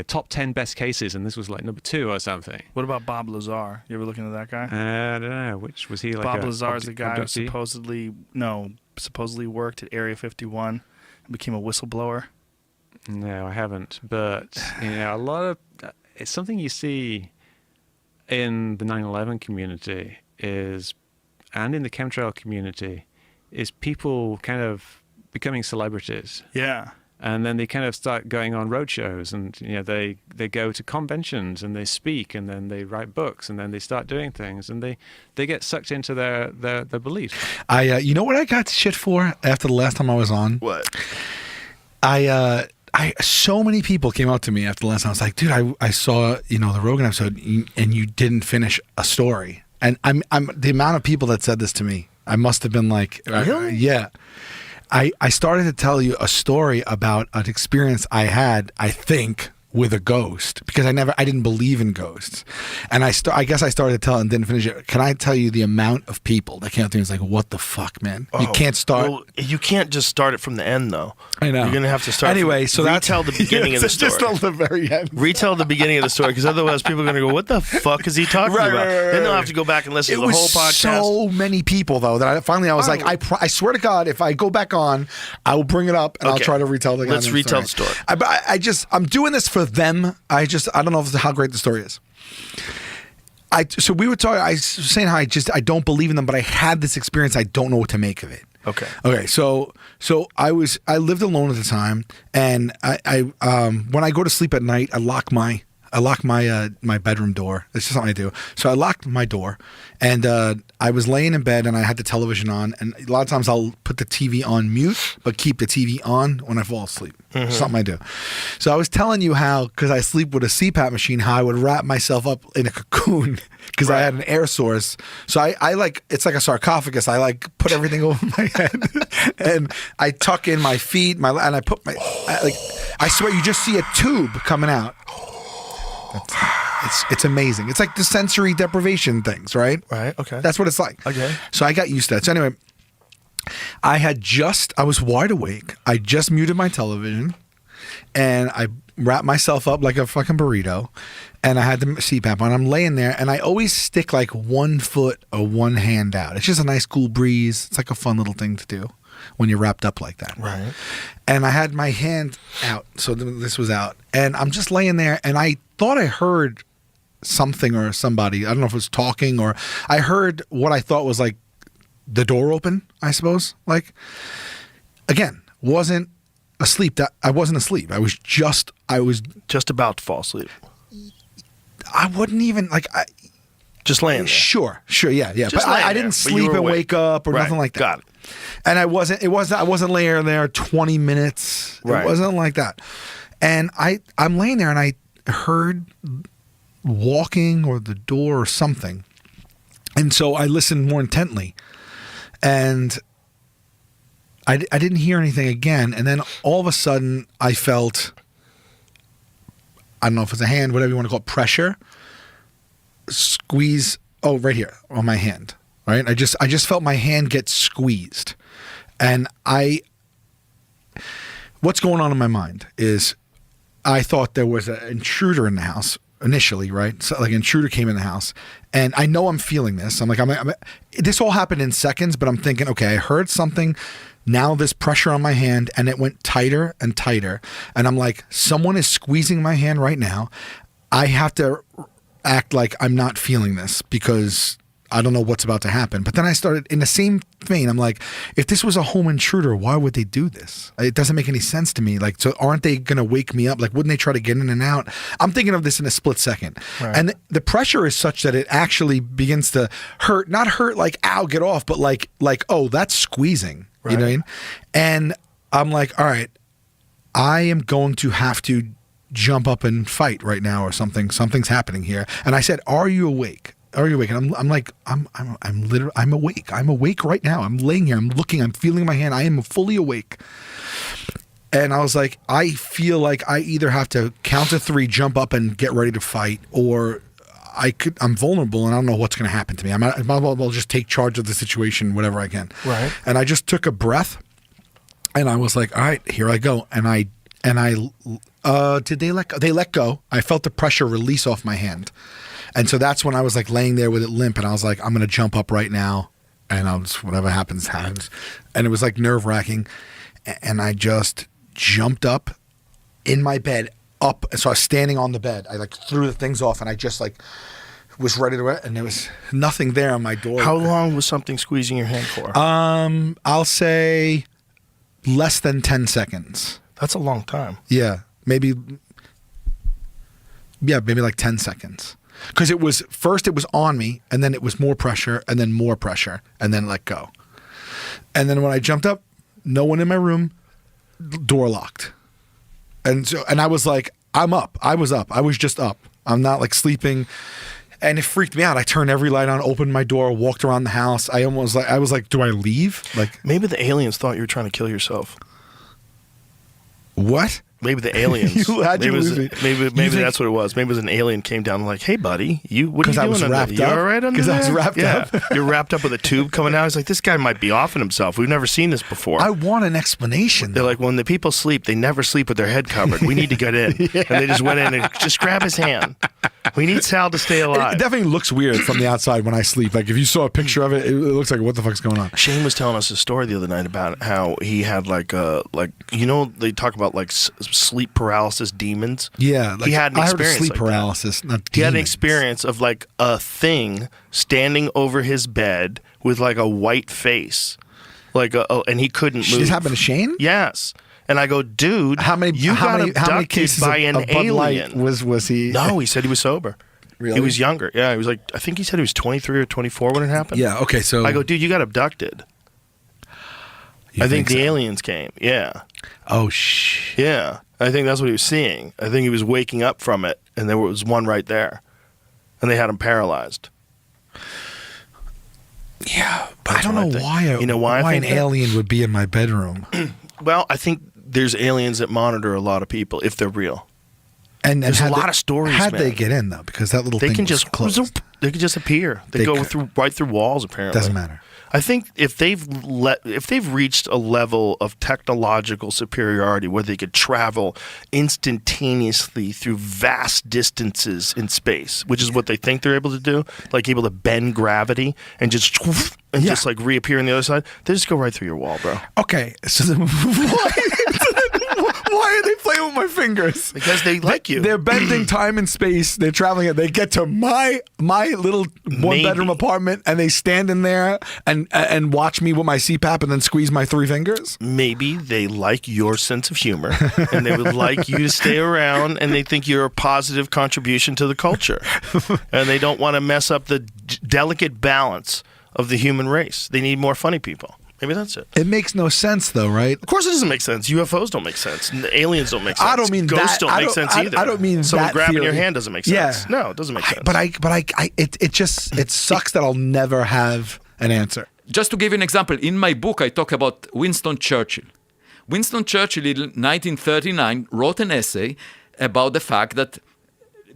top 10 best cases, and this was like number 2 or something. What about Bob Lazar? You ever looking at that guy? I don't know. Which was he? Like Bob Lazar is the guy who abductee? supposedly worked at Area 51 and became a whistleblower. No, I haven't. But a lot of it's something you see in the 9/11 community and in the chemtrail community is people kind of becoming celebrities. Yeah. And then they kind of start going on road shows, and they go to conventions and they speak, and then they write books, and then they start doing things, and they get sucked into their beliefs. You know what I got shit for after the last time I was on? What? So many people came up to me after the last time. I was like, dude, I saw the Rogan episode, and you didn't finish a story. And I'm the amount of people that said this to me, I must have been like, really? Yeah. I started to tell you a story about an experience I had, I think, with a ghost, because I didn't believe in ghosts, and I guess I started to tell and didn't finish it. Can I tell you the amount of people that came up to me and was like, what the fuck, man? You can't start. Well, you can't just start it from the end, though. I know. You're gonna have to start. Anyway, so retell the beginning of the story. Just till the very end. Retell the beginning of the story, because otherwise people are gonna go, "What the fuck is he talking about?" Then they'll have to go back and listen to the whole podcast. So many people though that I was like, I swear to God, if I go back on, I will bring it up and I'll try to retell the. Let's retell the story. I'm doing this for them. I don't know how great the story is. So we were talking. I was saying how I don't believe in them, but I had this experience. I don't know what to make of it. Okay. So I lived alone at the time, and I when I go to sleep at night, I lock my bedroom door. It's just something I do. So I locked my door, and I was laying in bed, and I had the television on. And a lot of times I'll put the TV on mute, but keep the TV on when I fall asleep. Mm-hmm. Something I do. So I was telling you how, because I sleep with a CPAP machine, how I would wrap myself up in a cocoon because I had an air source. So I like, it's like a sarcophagus. I like put everything over my head, and I tuck in my feet, and I put I swear you just see a tube coming out. It's amazing. It's like the sensory deprivation things, right? Right. Okay. That's what it's like. Okay. So I got used to that. So anyway, I was wide awake. I just muted my television, and I wrapped myself up like a fucking burrito, and I had the CPAP on. I'm laying there, and I always stick like 1 foot or one hand out. It's just a nice cool breeze. It's like a fun little thing to do when you're wrapped up like that. Right. And I had my hand out, so this was out, and I'm just laying there, and I thought I heard something or somebody. I don't know if it was talking, or I heard what I thought was like the door open, I suppose. Like, again, wasn't asleep. I wasn't asleep. I was just about to fall asleep. I wouldn't even just laying there. Sure, yeah. Just but I didn't there, sleep and wake up or nothing like that. Got it. And I wasn't laying there 20 minutes. Right. It wasn't like that. And I'm laying there, and I heard walking or the door or something. And so I listened more intently, and I didn't hear anything again. And then all of a sudden I felt, I don't know if it's a hand, whatever you want to call it, pressure, squeeze. Oh, right here on my hand. Right. I just felt my hand get squeezed, and what's going on in my mind is I thought there was an intruder in the house initially, right? So like an intruder came in the house, and I know I'm feeling this. I'm like, this all happened in seconds, but I'm thinking, okay, I heard something. Now this pressure on my hand, and it went tighter and tighter. And I'm like, someone is squeezing my hand right now. I have to act like I'm not feeling this because I don't know what's about to happen. But then I started in the same vein. I'm like, if this was a home intruder, why would they do this? It doesn't make any sense to me. Like, so aren't they going to wake me up? Like, wouldn't they try to get in and out? I'm thinking of this in a split second. Right. And the pressure is such that it actually begins to hurt, not hurt like, ow, get off, but like, oh, that's squeezing. Right. You know what I mean? And I'm like, all right, I am going to have to jump up and fight right now or something. Something's happening here. And I said, are you awake? Are you awake? And I'm like, I'm literally, I'm awake. I'm awake right now. I'm laying here. I'm looking. I'm feeling my hand. I am fully awake. And I was like, I feel like I either have to count to 3, jump up and get ready to fight, or I'm vulnerable and I don't know what's going to happen to me. I might as well just take charge of the situation, whatever I can. Right. And I just took a breath and I was like, all right, here I go. And I did they let go? They let go. I felt the pressure release off my hand. And so that's when I was like laying there with it limp and I was like, I'm going to jump up right now and I'll just, whatever happens, happens. And it was like nerve wracking. And I just jumped up in my bed up. So I was standing on the bed. I like threw the things off and I just like was ready to, and there was nothing there on my door. How long was something squeezing your hand for? I'll say less than 10 seconds. That's a long time. Yeah, maybe like 10 seconds. Because it was on me, and then it was more pressure, and then more pressure, and then let go. And then when I jumped up, no one in my room, door locked. And I was like, I'm up. I was up. I was just up. I'm not like sleeping. And it freaked me out. I turned every light on, opened my door, walked around the house. I was like, do I leave? Like, maybe the aliens thought you were trying to kill yourself. What? Maybe the aliens. Maybe that's what it was. Maybe it was an alien came down and like, hey, buddy, what are you doing? Because I was wrapped You up. all right under Because I was there? wrapped up. You're wrapped up with a tube coming out. He's like, this guy might be offing himself. We've never seen this before. I want an explanation. They're like, when the people sleep, they never sleep with their head covered. We need to get in. And they just went in and just grab his hand. We need Sal to stay alive. It definitely looks weird from the outside when I sleep. Like if you saw a picture of it, it looks like, what the fuck's going on? Shane was telling us a story the other night about how he had they talk about like sleep paralysis demons. Yeah, like, he had an I heard of experience sleep like paralysis, not He had an demons. experience of like a thing standing over his bed with like a white face, and he couldn't move. This happened to Shane? Yes. And I go, dude, How many abducted cases by of an Bud Light alien. was he? No, he said he was sober. Really? He was younger. Yeah, he was like, I think he said he was 23 or 24 when it happened. Yeah. Okay. So I go, dude, you got abducted. I think the aliens came. Yeah. Oh shh. Yeah. I think that's what he was seeing. I think he was waking up from it, and there was one right there, and they had him paralyzed. Yeah, but That's I don't what I know think. why. You know why I an think that? alien would be in my bedroom. Well, I think there's aliens that monitor a lot of people if they're real. And There's a lot of stories, How'd man. they get in though? Because that little They thing can was just closed. They can just appear. They go right through walls. Apparently, Doesn't matter. I think if they've reached a level of technological superiority where they could travel instantaneously through vast distances in space, which is what they think they're able to do, like able to bend gravity and just just like reappear on the other side, they just go right through your wall, bro. Okay, so then why are they playing with my fingers? Because they like you. They're bending time and space. They're traveling it. They get to my little one-bedroom apartment, and they stand in there and watch me with my CPAP, and then squeeze my 3 fingers. Maybe they like your sense of humor, and they would like you to stay around, and they think you're a positive contribution to the culture, and they don't want to mess up the delicate balance of the human race. They need more funny people. Maybe that's it. It makes no sense, though, right? Of course, it doesn't make sense. UFOs don't make sense. Aliens don't make sense. I don't mean ghosts that. don't make sense either. I don't mean someone that grabbing theory. your hand doesn't make sense. Yeah. No, it doesn't make sense. It sucks that I'll never have an answer. Just to give you an example, in my book, I talk about Winston Churchill. Winston Churchill in 1939 wrote an essay about the fact that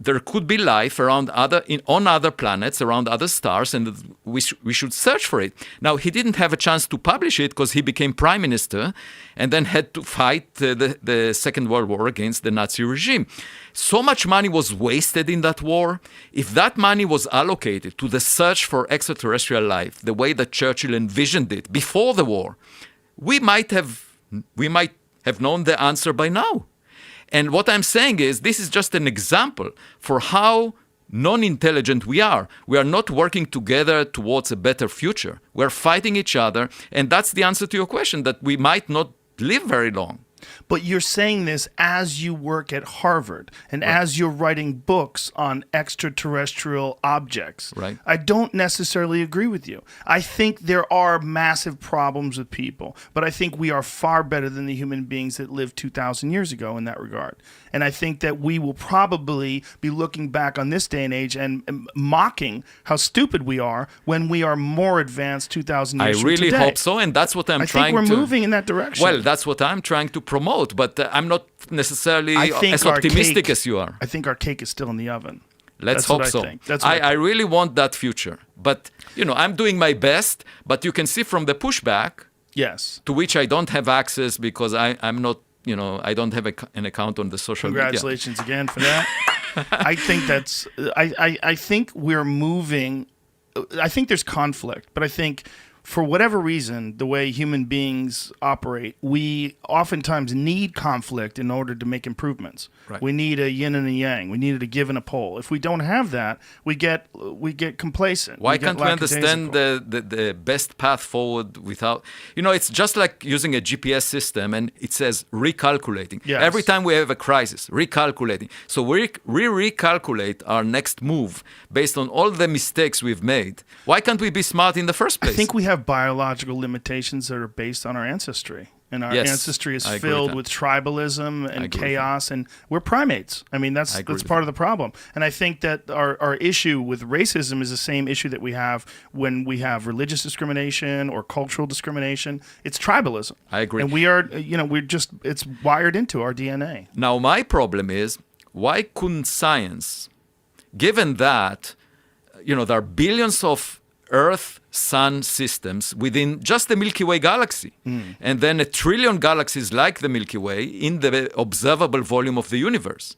there could be life on other planets, around other stars, and we should search for it. Now, he didn't have a chance to publish it because he became prime minister and then had to fight the Second World War against the Nazi regime. So much money was wasted in that war. If that money was allocated to the search for extraterrestrial life, the way that Churchill envisioned it before the war, we might have known the answer by now. And what I'm saying is, this is just an example for how non-intelligent we are. We are not working together towards a better future. We're fighting each other. And that's the answer to your question, that we might not live very long. But you're saying this as you work at Harvard and as you're writing books on extraterrestrial objects. Right. I don't necessarily agree with you. I think there are massive problems with people, but I think we are far better than the human beings that lived 2,000 years ago in that regard. And I think that we will probably be looking back on this day and age and mocking how stupid we are when we are more advanced 2,000 years I from really today. hope so, and that's what I'm I trying think to... we're moving in that direction. Well, that's what I'm trying to promote. boat, but I'm not necessarily I think as our optimistic cake- as you are. I think our cake is still in the oven. Let's That's hope what I so. think. That's what I really want that future. But, I'm doing my best, but you can see from the pushback, Yes. to which I don't have access because I'm not, I don't have an account on the social media. Congratulations again for that. I think that's. I think we're moving. I think there's conflict, but I think for whatever reason, the way human beings operate, we oftentimes need conflict in order to make improvements. Right. We need a yin and a yang. We need a give and a pull. If we don't have that, we get complacent. Why get can't we understand the best path forward without, it's just like using a GPS system and it says recalculating. Yes. Every time we have a crisis, recalculating. So we recalculate our next move based on all the mistakes we've made. Why can't we be smart in the first place? I think we have biological limitations that are based on our ancestry. And our Yes, ancestry is I agree filled with with tribalism I and agree with chaos, and we're primates. I mean, that's agree with part of the problem. And I think that our issue with racism is the same issue that we have when we have religious discrimination or cultural discrimination. It's tribalism. I agree. And we are, it's wired into our DNA. Now, my problem is, why couldn't science, given that, there are billions of Earth-Sun systems within just the Milky Way galaxy, and then 1 trillion galaxies like the Milky Way in the observable volume of the universe,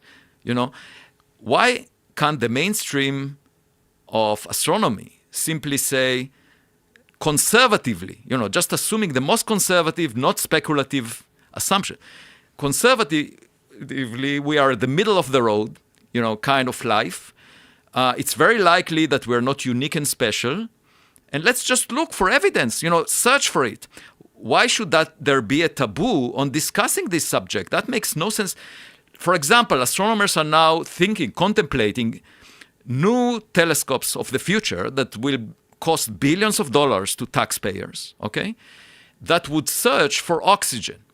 why can't the mainstream of astronomy simply say, conservatively, just assuming the most conservative, not speculative assumption, conservatively, we are at the middle of the road, kind of life. It's very likely that we're not unique and special. And let's just look for evidence, search for it. Why should there be a taboo on discussing this subject? That makes no sense. For example, astronomers are now contemplating new telescopes of the future that will cost billions of dollars to taxpayers, okay? That would search for oxygen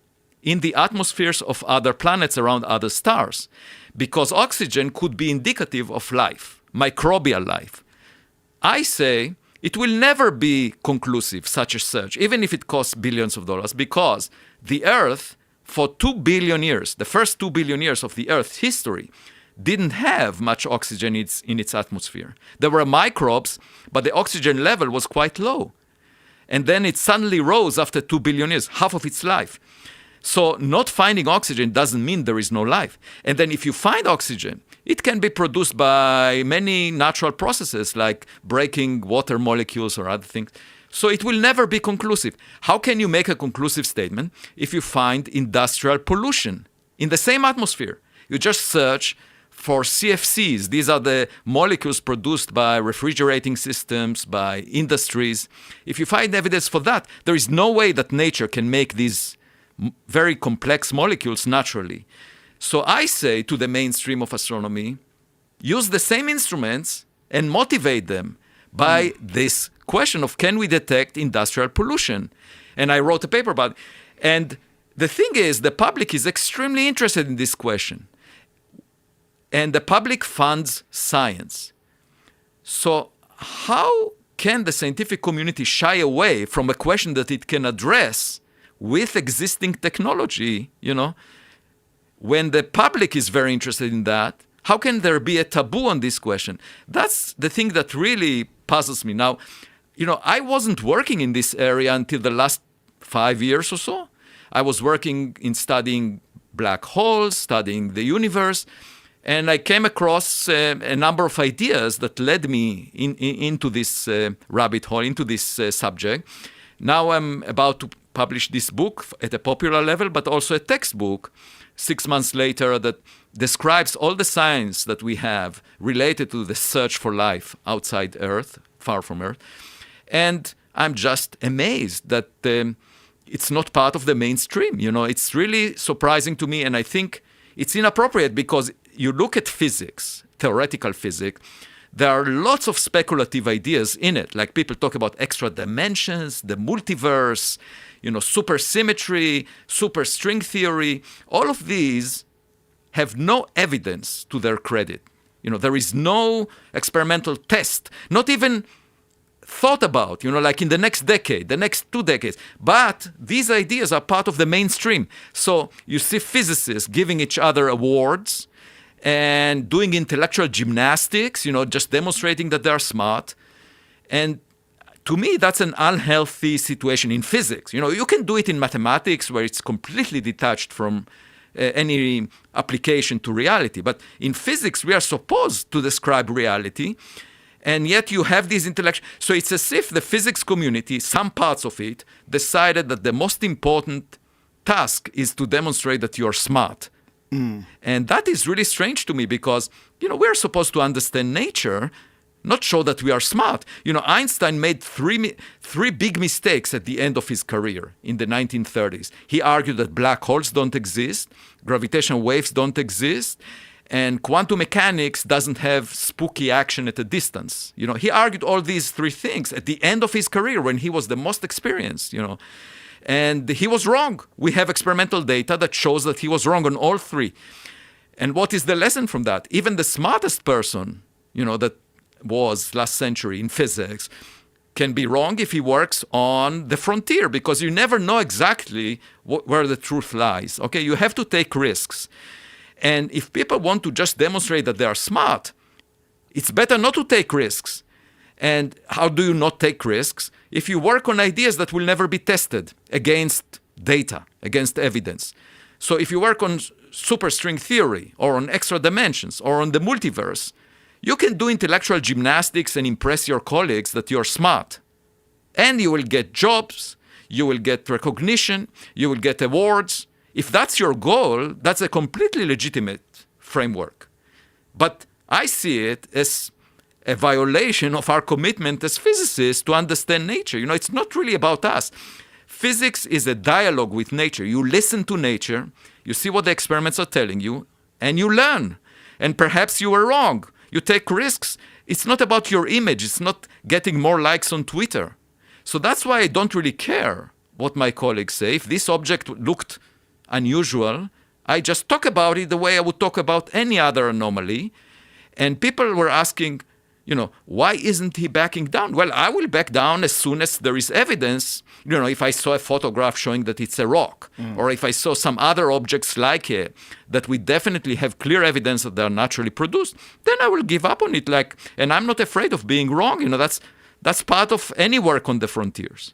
in the atmospheres of other planets around other stars, because oxygen could be indicative of life, microbial life. I say it will never be conclusive, such a search, even if it costs billions of dollars, because the Earth, for 2 billion years, the first 2 billion years of the Earth's history, didn't have much oxygen in its atmosphere. There were microbes, but the oxygen level was quite low. And then it suddenly rose after 2 billion years, half of its life. So not finding oxygen doesn't mean there is no life. And then if you find oxygen, it can be produced by many natural processes like breaking water molecules or other things. So it will never be conclusive. How can you make a conclusive statement if you find industrial pollution in the same atmosphere? You just search for CFCs. These are the molecules produced by refrigerating systems, by industries. If you find evidence for that, there is no way that nature can make these very complex molecules naturally. So I say to the mainstream of astronomy, use the same instruments and motivate them by this question of, can we detect industrial pollution? And I wrote a paper about it. And the thing is, the public is extremely interested in this question. And the public funds science. So how can the scientific community shy away from a question that it can address with existing technology, when the public is very interested in that? How can there be a taboo on this question? That's the thing that really puzzles me. Now, I wasn't working in this area until the last 5 years or so. I was working in studying black holes, studying the universe, and I came across a number of ideas that led me into this rabbit hole, into this subject. Now I'm about to publish this book at a popular level, but also a textbook 6 months later that describes all the science that we have related to the search for life outside Earth, far from Earth. And I'm just amazed that it's not part of the mainstream. It's really surprising to me, and I think it's inappropriate because you look at physics, theoretical physics, there are lots of speculative ideas in it. Like people talk about extra dimensions, the multiverse, supersymmetry, superstring theory. All of these have no evidence to their credit. There is no experimental test, not even thought about, like in the next decade, the next 2 decades. But these ideas are part of the mainstream. So you see physicists giving each other awards and doing intellectual gymnastics, just demonstrating that they're smart. And to me, that's an unhealthy situation in physics. You can do it in mathematics where it's completely detached from any application to reality. But in physics, we are supposed to describe reality. And yet you have these intellectual. So it's as if the physics community, some parts of it, decided that the most important task is to demonstrate that you're smart. And that is really strange to me because, we're supposed to understand nature, not show that we are smart. Einstein made three big mistakes at the end of his career in the 1930s. He argued that black holes don't exist, gravitational waves don't exist, and quantum mechanics doesn't have spooky action at a distance. He argued all these 3 things at the end of his career when he was the most experienced, And he was wrong. We have experimental data that shows that he was wrong on all 3. And what is the lesson from that? Even the smartest person, that was last century in physics, can be wrong if he works on the frontier because you never know exactly where the truth lies. Okay, you have to take risks. And if people want to just demonstrate that they are smart, it's better not to take risks. And how do you not take risks? If you work on ideas that will never be tested against data, against evidence. So if you work on superstring theory or on extra dimensions or on the multiverse, you can do intellectual gymnastics and impress your colleagues that you're smart. And you will get jobs, you will get recognition, you will get awards. If that's your goal, that's a completely legitimate framework. But I see it as a violation of our commitment as physicists to understand nature. It's not really about us. Physics is a dialogue with nature. You listen to nature, you see what the experiments are telling you, and you learn. And perhaps you were wrong. You take risks. It's not about your image. It's not getting more likes on Twitter. So that's why I don't really care what my colleagues say. If this object looked unusual, I just talk about it the way I would talk about any other anomaly. And people were asking, why isn't he backing down? Well, I will back down as soon as there is evidence. If I saw a photograph showing that it's a rock, or if I saw some other objects like it, that we definitely have clear evidence that they're naturally produced, then I will give up on it. And I'm not afraid of being wrong. That's part of any work on the frontiers.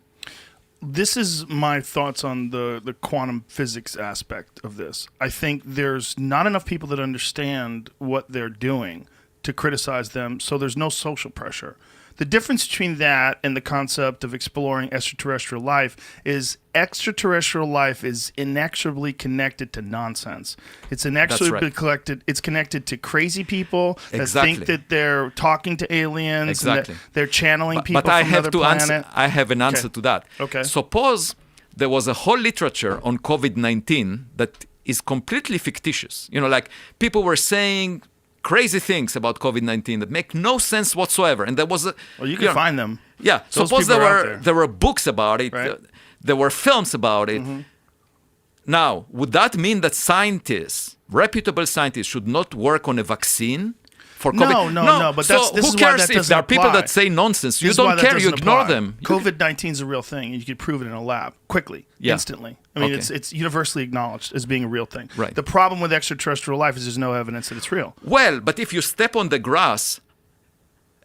This is my thoughts on the quantum physics aspect of this. I think there's not enough people that understand what they're doing to criticize them, so there's no social pressure. The difference between that and the concept of exploring extraterrestrial life is extraterrestrial life is inexorably connected to nonsense. It's inexorably connected. It's connected to crazy people that think that they're talking to aliens and that they're channeling people from another planet. I have an answer to that. Okay. Suppose there was a whole literature on COVID-19 that is completely fictitious. People were saying crazy things about COVID-19 that make no sense whatsoever. And there was you can find them. Yeah. Those suppose there were books about it. Right. There were films about it. Mm-hmm. Now, would that mean that scientists, reputable scientists, should not work on a vaccine for COVID? No. But who cares if there are people that say nonsense? You don't care. You ignore them. COVID-19 is a real thing, and you can prove it in a lab quickly, instantly. I mean, it's universally acknowledged as being a real thing. Right. The problem with extraterrestrial life is there's no evidence that it's real. Well, but if you step on the grass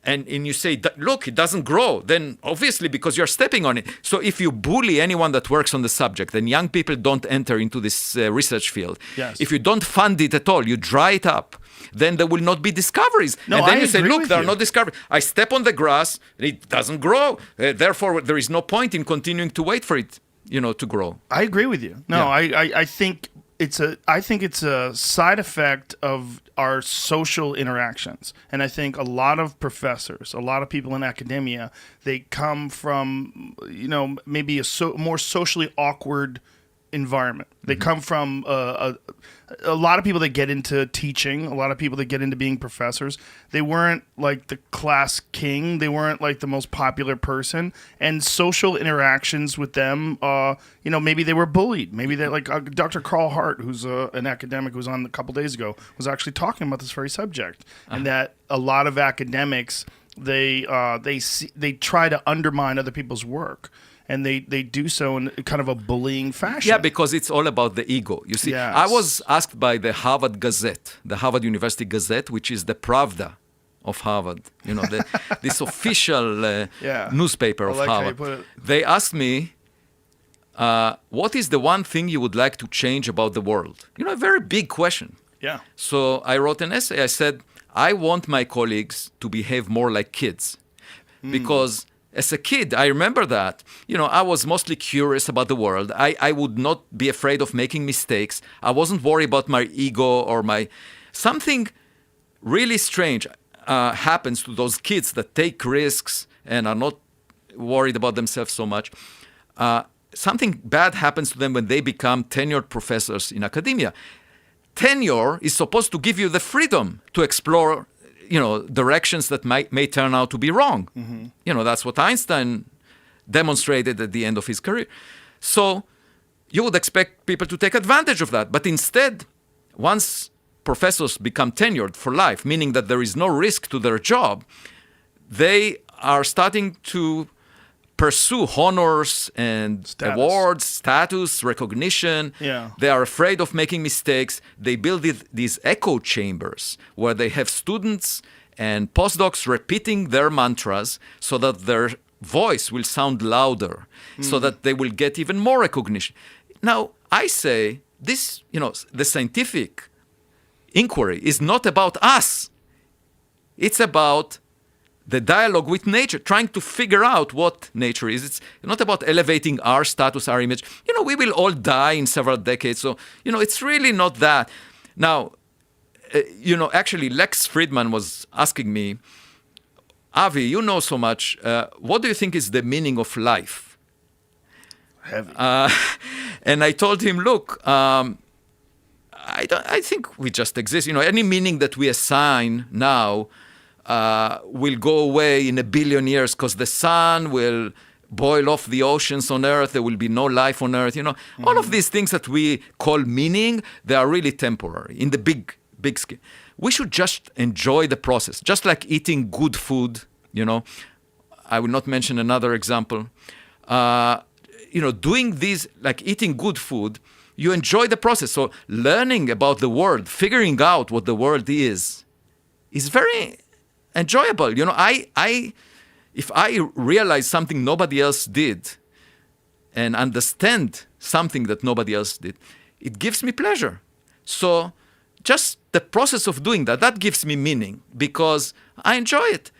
and you say, look, it doesn't grow, then obviously because you're stepping on it. So if you bully anyone that works on the subject, then young people don't enter into this research field. Yes. If you don't fund it at all, you dry it up, then there will not be discoveries. No, and then I you say, agree look, with there are you. no discoveries. I step on the grass, it doesn't grow. Therefore, there is no point in continuing to wait for it, to grow. I agree with you. No, Yeah. I think it's a side effect of our social interactions. And I think a lot of professors, a lot of people in academia, they come from, maybe a more socially awkward environment. They come from a lot of people that get into teaching, a lot of people that get into being professors. They weren't like the class king. They weren't like the most popular person. And social interactions with them, maybe they were bullied. Maybe they like Dr. Carl Hart, who's an academic who was on a couple days ago, was actually talking about this very subject. And that a lot of academics they try to undermine other people's work, and they do so in kind of a bullying fashion. Yeah, because it's all about the ego. You see, Yes. I was asked by the Harvard Gazette, the Harvard University Gazette, which is the Pravda of Harvard, this official newspaper I of like how you Harvard. put it. They asked me, what is the one thing you would like to change about the world? A very big question. Yeah. So I wrote an essay. I said, I want my colleagues to behave more like kids. Because as a kid, I remember that, I was mostly curious about the world. I would not be afraid of making mistakes. I wasn't worried about my ego or something really strange happens to those kids that take risks and are not worried about themselves so much. Something bad happens to them when they become tenured professors in academia. Tenure is supposed to give you the freedom to explore, directions that may turn out to be wrong. Mm-hmm. That's what Einstein demonstrated at the end of his career. So you would expect people to take advantage of that. But instead, once professors become tenured for life, meaning that there is no risk to their job, they are starting to pursue honors and awards, status, recognition. Yeah. They are afraid of making mistakes. They build these echo chambers where they have students and postdocs repeating their mantras so that their voice will sound louder, so that they will get even more recognition. Now, I say this, the scientific inquiry is not about us. It's about the dialogue with nature, trying to figure out what nature is. It's not about elevating our status, our image. We will all die in several decades. So, it's really not that. Now, actually, Lex Friedman was asking me, Avi, you know so much. What do you think is the meaning of life? Heavy. And I told him, look, I think we just exist. Any meaning that we assign now will go away in 1 billion years because the sun will boil off the oceans on Earth. There will be no life on Earth. All of these things that we call meaning, they are really temporary in the big scale. We should just enjoy the process, just like eating good food. I will not mention another example. Doing these, like eating good food, you enjoy the process. So learning about the world, figuring out what the world is very enjoyable. If I realize something nobody else did and understand something that nobody else did, it gives me pleasure. So just the process of doing that gives me meaning because I enjoy it.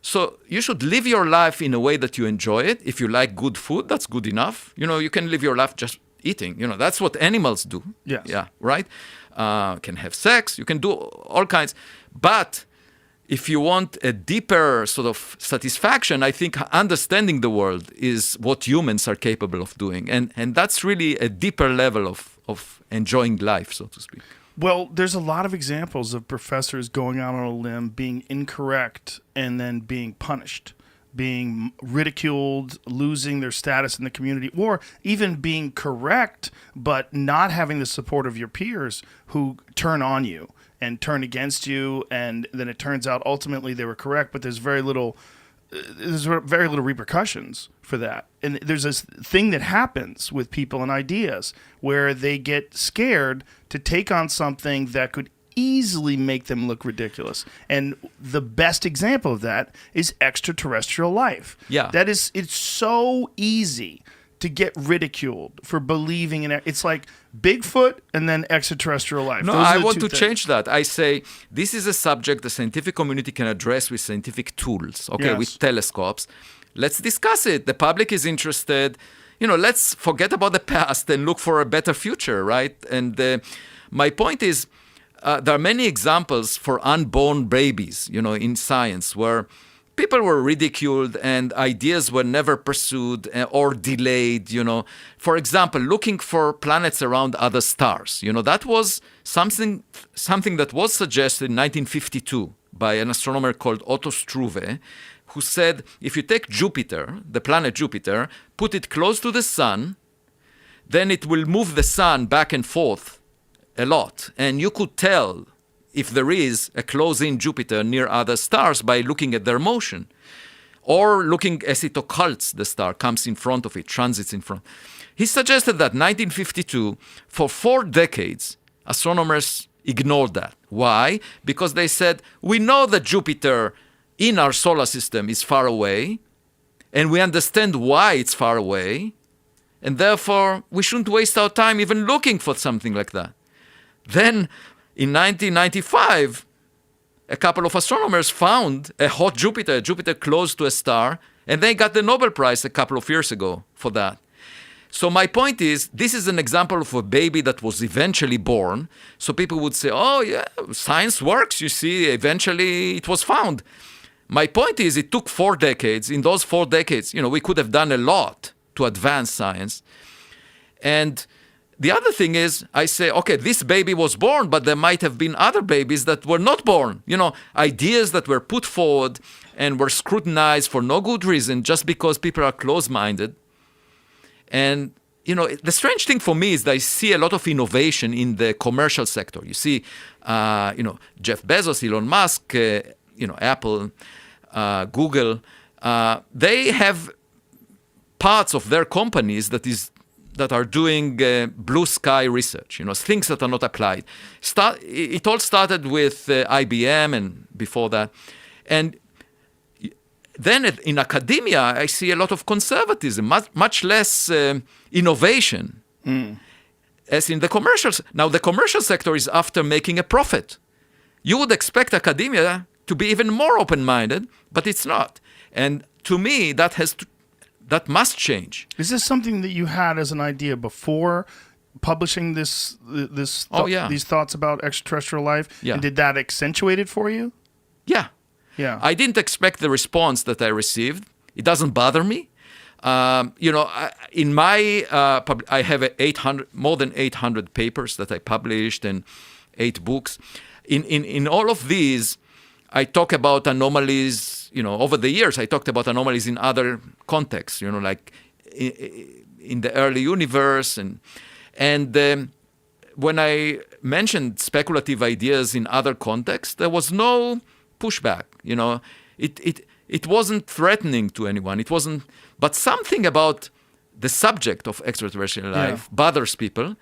So you should live your life in a way that you enjoy it. If you like good food, that's good enough. You can live your life just eating. That's what animals do. Yes. Yeah, right? Can have sex. You can do all kinds. But if you want a deeper sort of satisfaction, I think understanding the world is what humans are capable of doing. And that's really a deeper level of enjoying life, so to speak. Well, there's a lot of examples of professors going out on a limb, being incorrect, and then being punished, being ridiculed, losing their status in the community, or even being correct, but not having the support of your peers who turn on you and turn against you, and then it turns out ultimately they were correct, but there's very little repercussions for that. And there's this thing that happens with people and ideas where they get scared to take on something that could easily make them look ridiculous. And the best example of that is extraterrestrial life. Yeah. It's so easy to get ridiculed for believing in it. It's like Bigfoot and then extraterrestrial life. No, Those are I the want two to things. change that. I say this is a subject the scientific community can address with scientific tools, okay, Yes. with telescopes. Let's discuss it. The public is interested. Let's forget about the past and look for a better future, right? And my point is there are many examples for unborn babies, in science where people were ridiculed and ideas were never pursued or delayed, For example, looking for planets around other stars. That was something that was suggested in 1952 by an astronomer called Otto Struve, who said, if you take Jupiter, the planet Jupiter, put it close to the sun, then it will move the sun back and forth a lot. And you could tell if there is a close-in Jupiter near other stars by looking at their motion, or looking as it occults the star, comes in front of it, transits in front. He suggested that 1952, for 4 decades, astronomers ignored that. Why? Because they said, we know that Jupiter in our solar system is far away, and we understand why it's far away, and therefore we shouldn't waste our time even looking for something like that. Then, in 1995, a couple of astronomers found a hot Jupiter close to a star, and they got the Nobel Prize a couple of years ago for that. So my point is, this is an example of a baby that was eventually born. So people would say, oh yeah, science works, you see, eventually it was found. My point is, it took 4 decades. In those 4 decades, we could have done a lot to advance science. And the other thing is, I say, okay, this baby was born, but there might have been other babies that were not born. Ideas that were put forward and were scrutinized for no good reason, just because people are close-minded. And, the strange thing for me is that I see a lot of innovation in the commercial sector. You see, Jeff Bezos, Elon Musk, Apple, Google, they have parts of their companies that are doing blue sky research, things that are not applied. It all started with IBM and before that. And then in academia, I see a lot of conservatism, much less innovation as in the commercials. Now, the commercial sector is after making a profit. You would expect academia to be even more open-minded, but it's not. And to me, that must change. Is this something that you had as an idea before publishing these thoughts about extraterrestrial life? Yeah. And did that accentuate it for you? Yeah. Yeah. I didn't expect the response that I received. It doesn't bother me. I have more than 800 papers that I published and 8 books. In all of these, I talk about anomalies. Over the years, I talked about anomalies in other contexts. Like in the early universe, and when I mentioned speculative ideas in other contexts, there was no pushback. It wasn't threatening to anyone. It wasn't, but something about the subject of extraterrestrial life bothers people,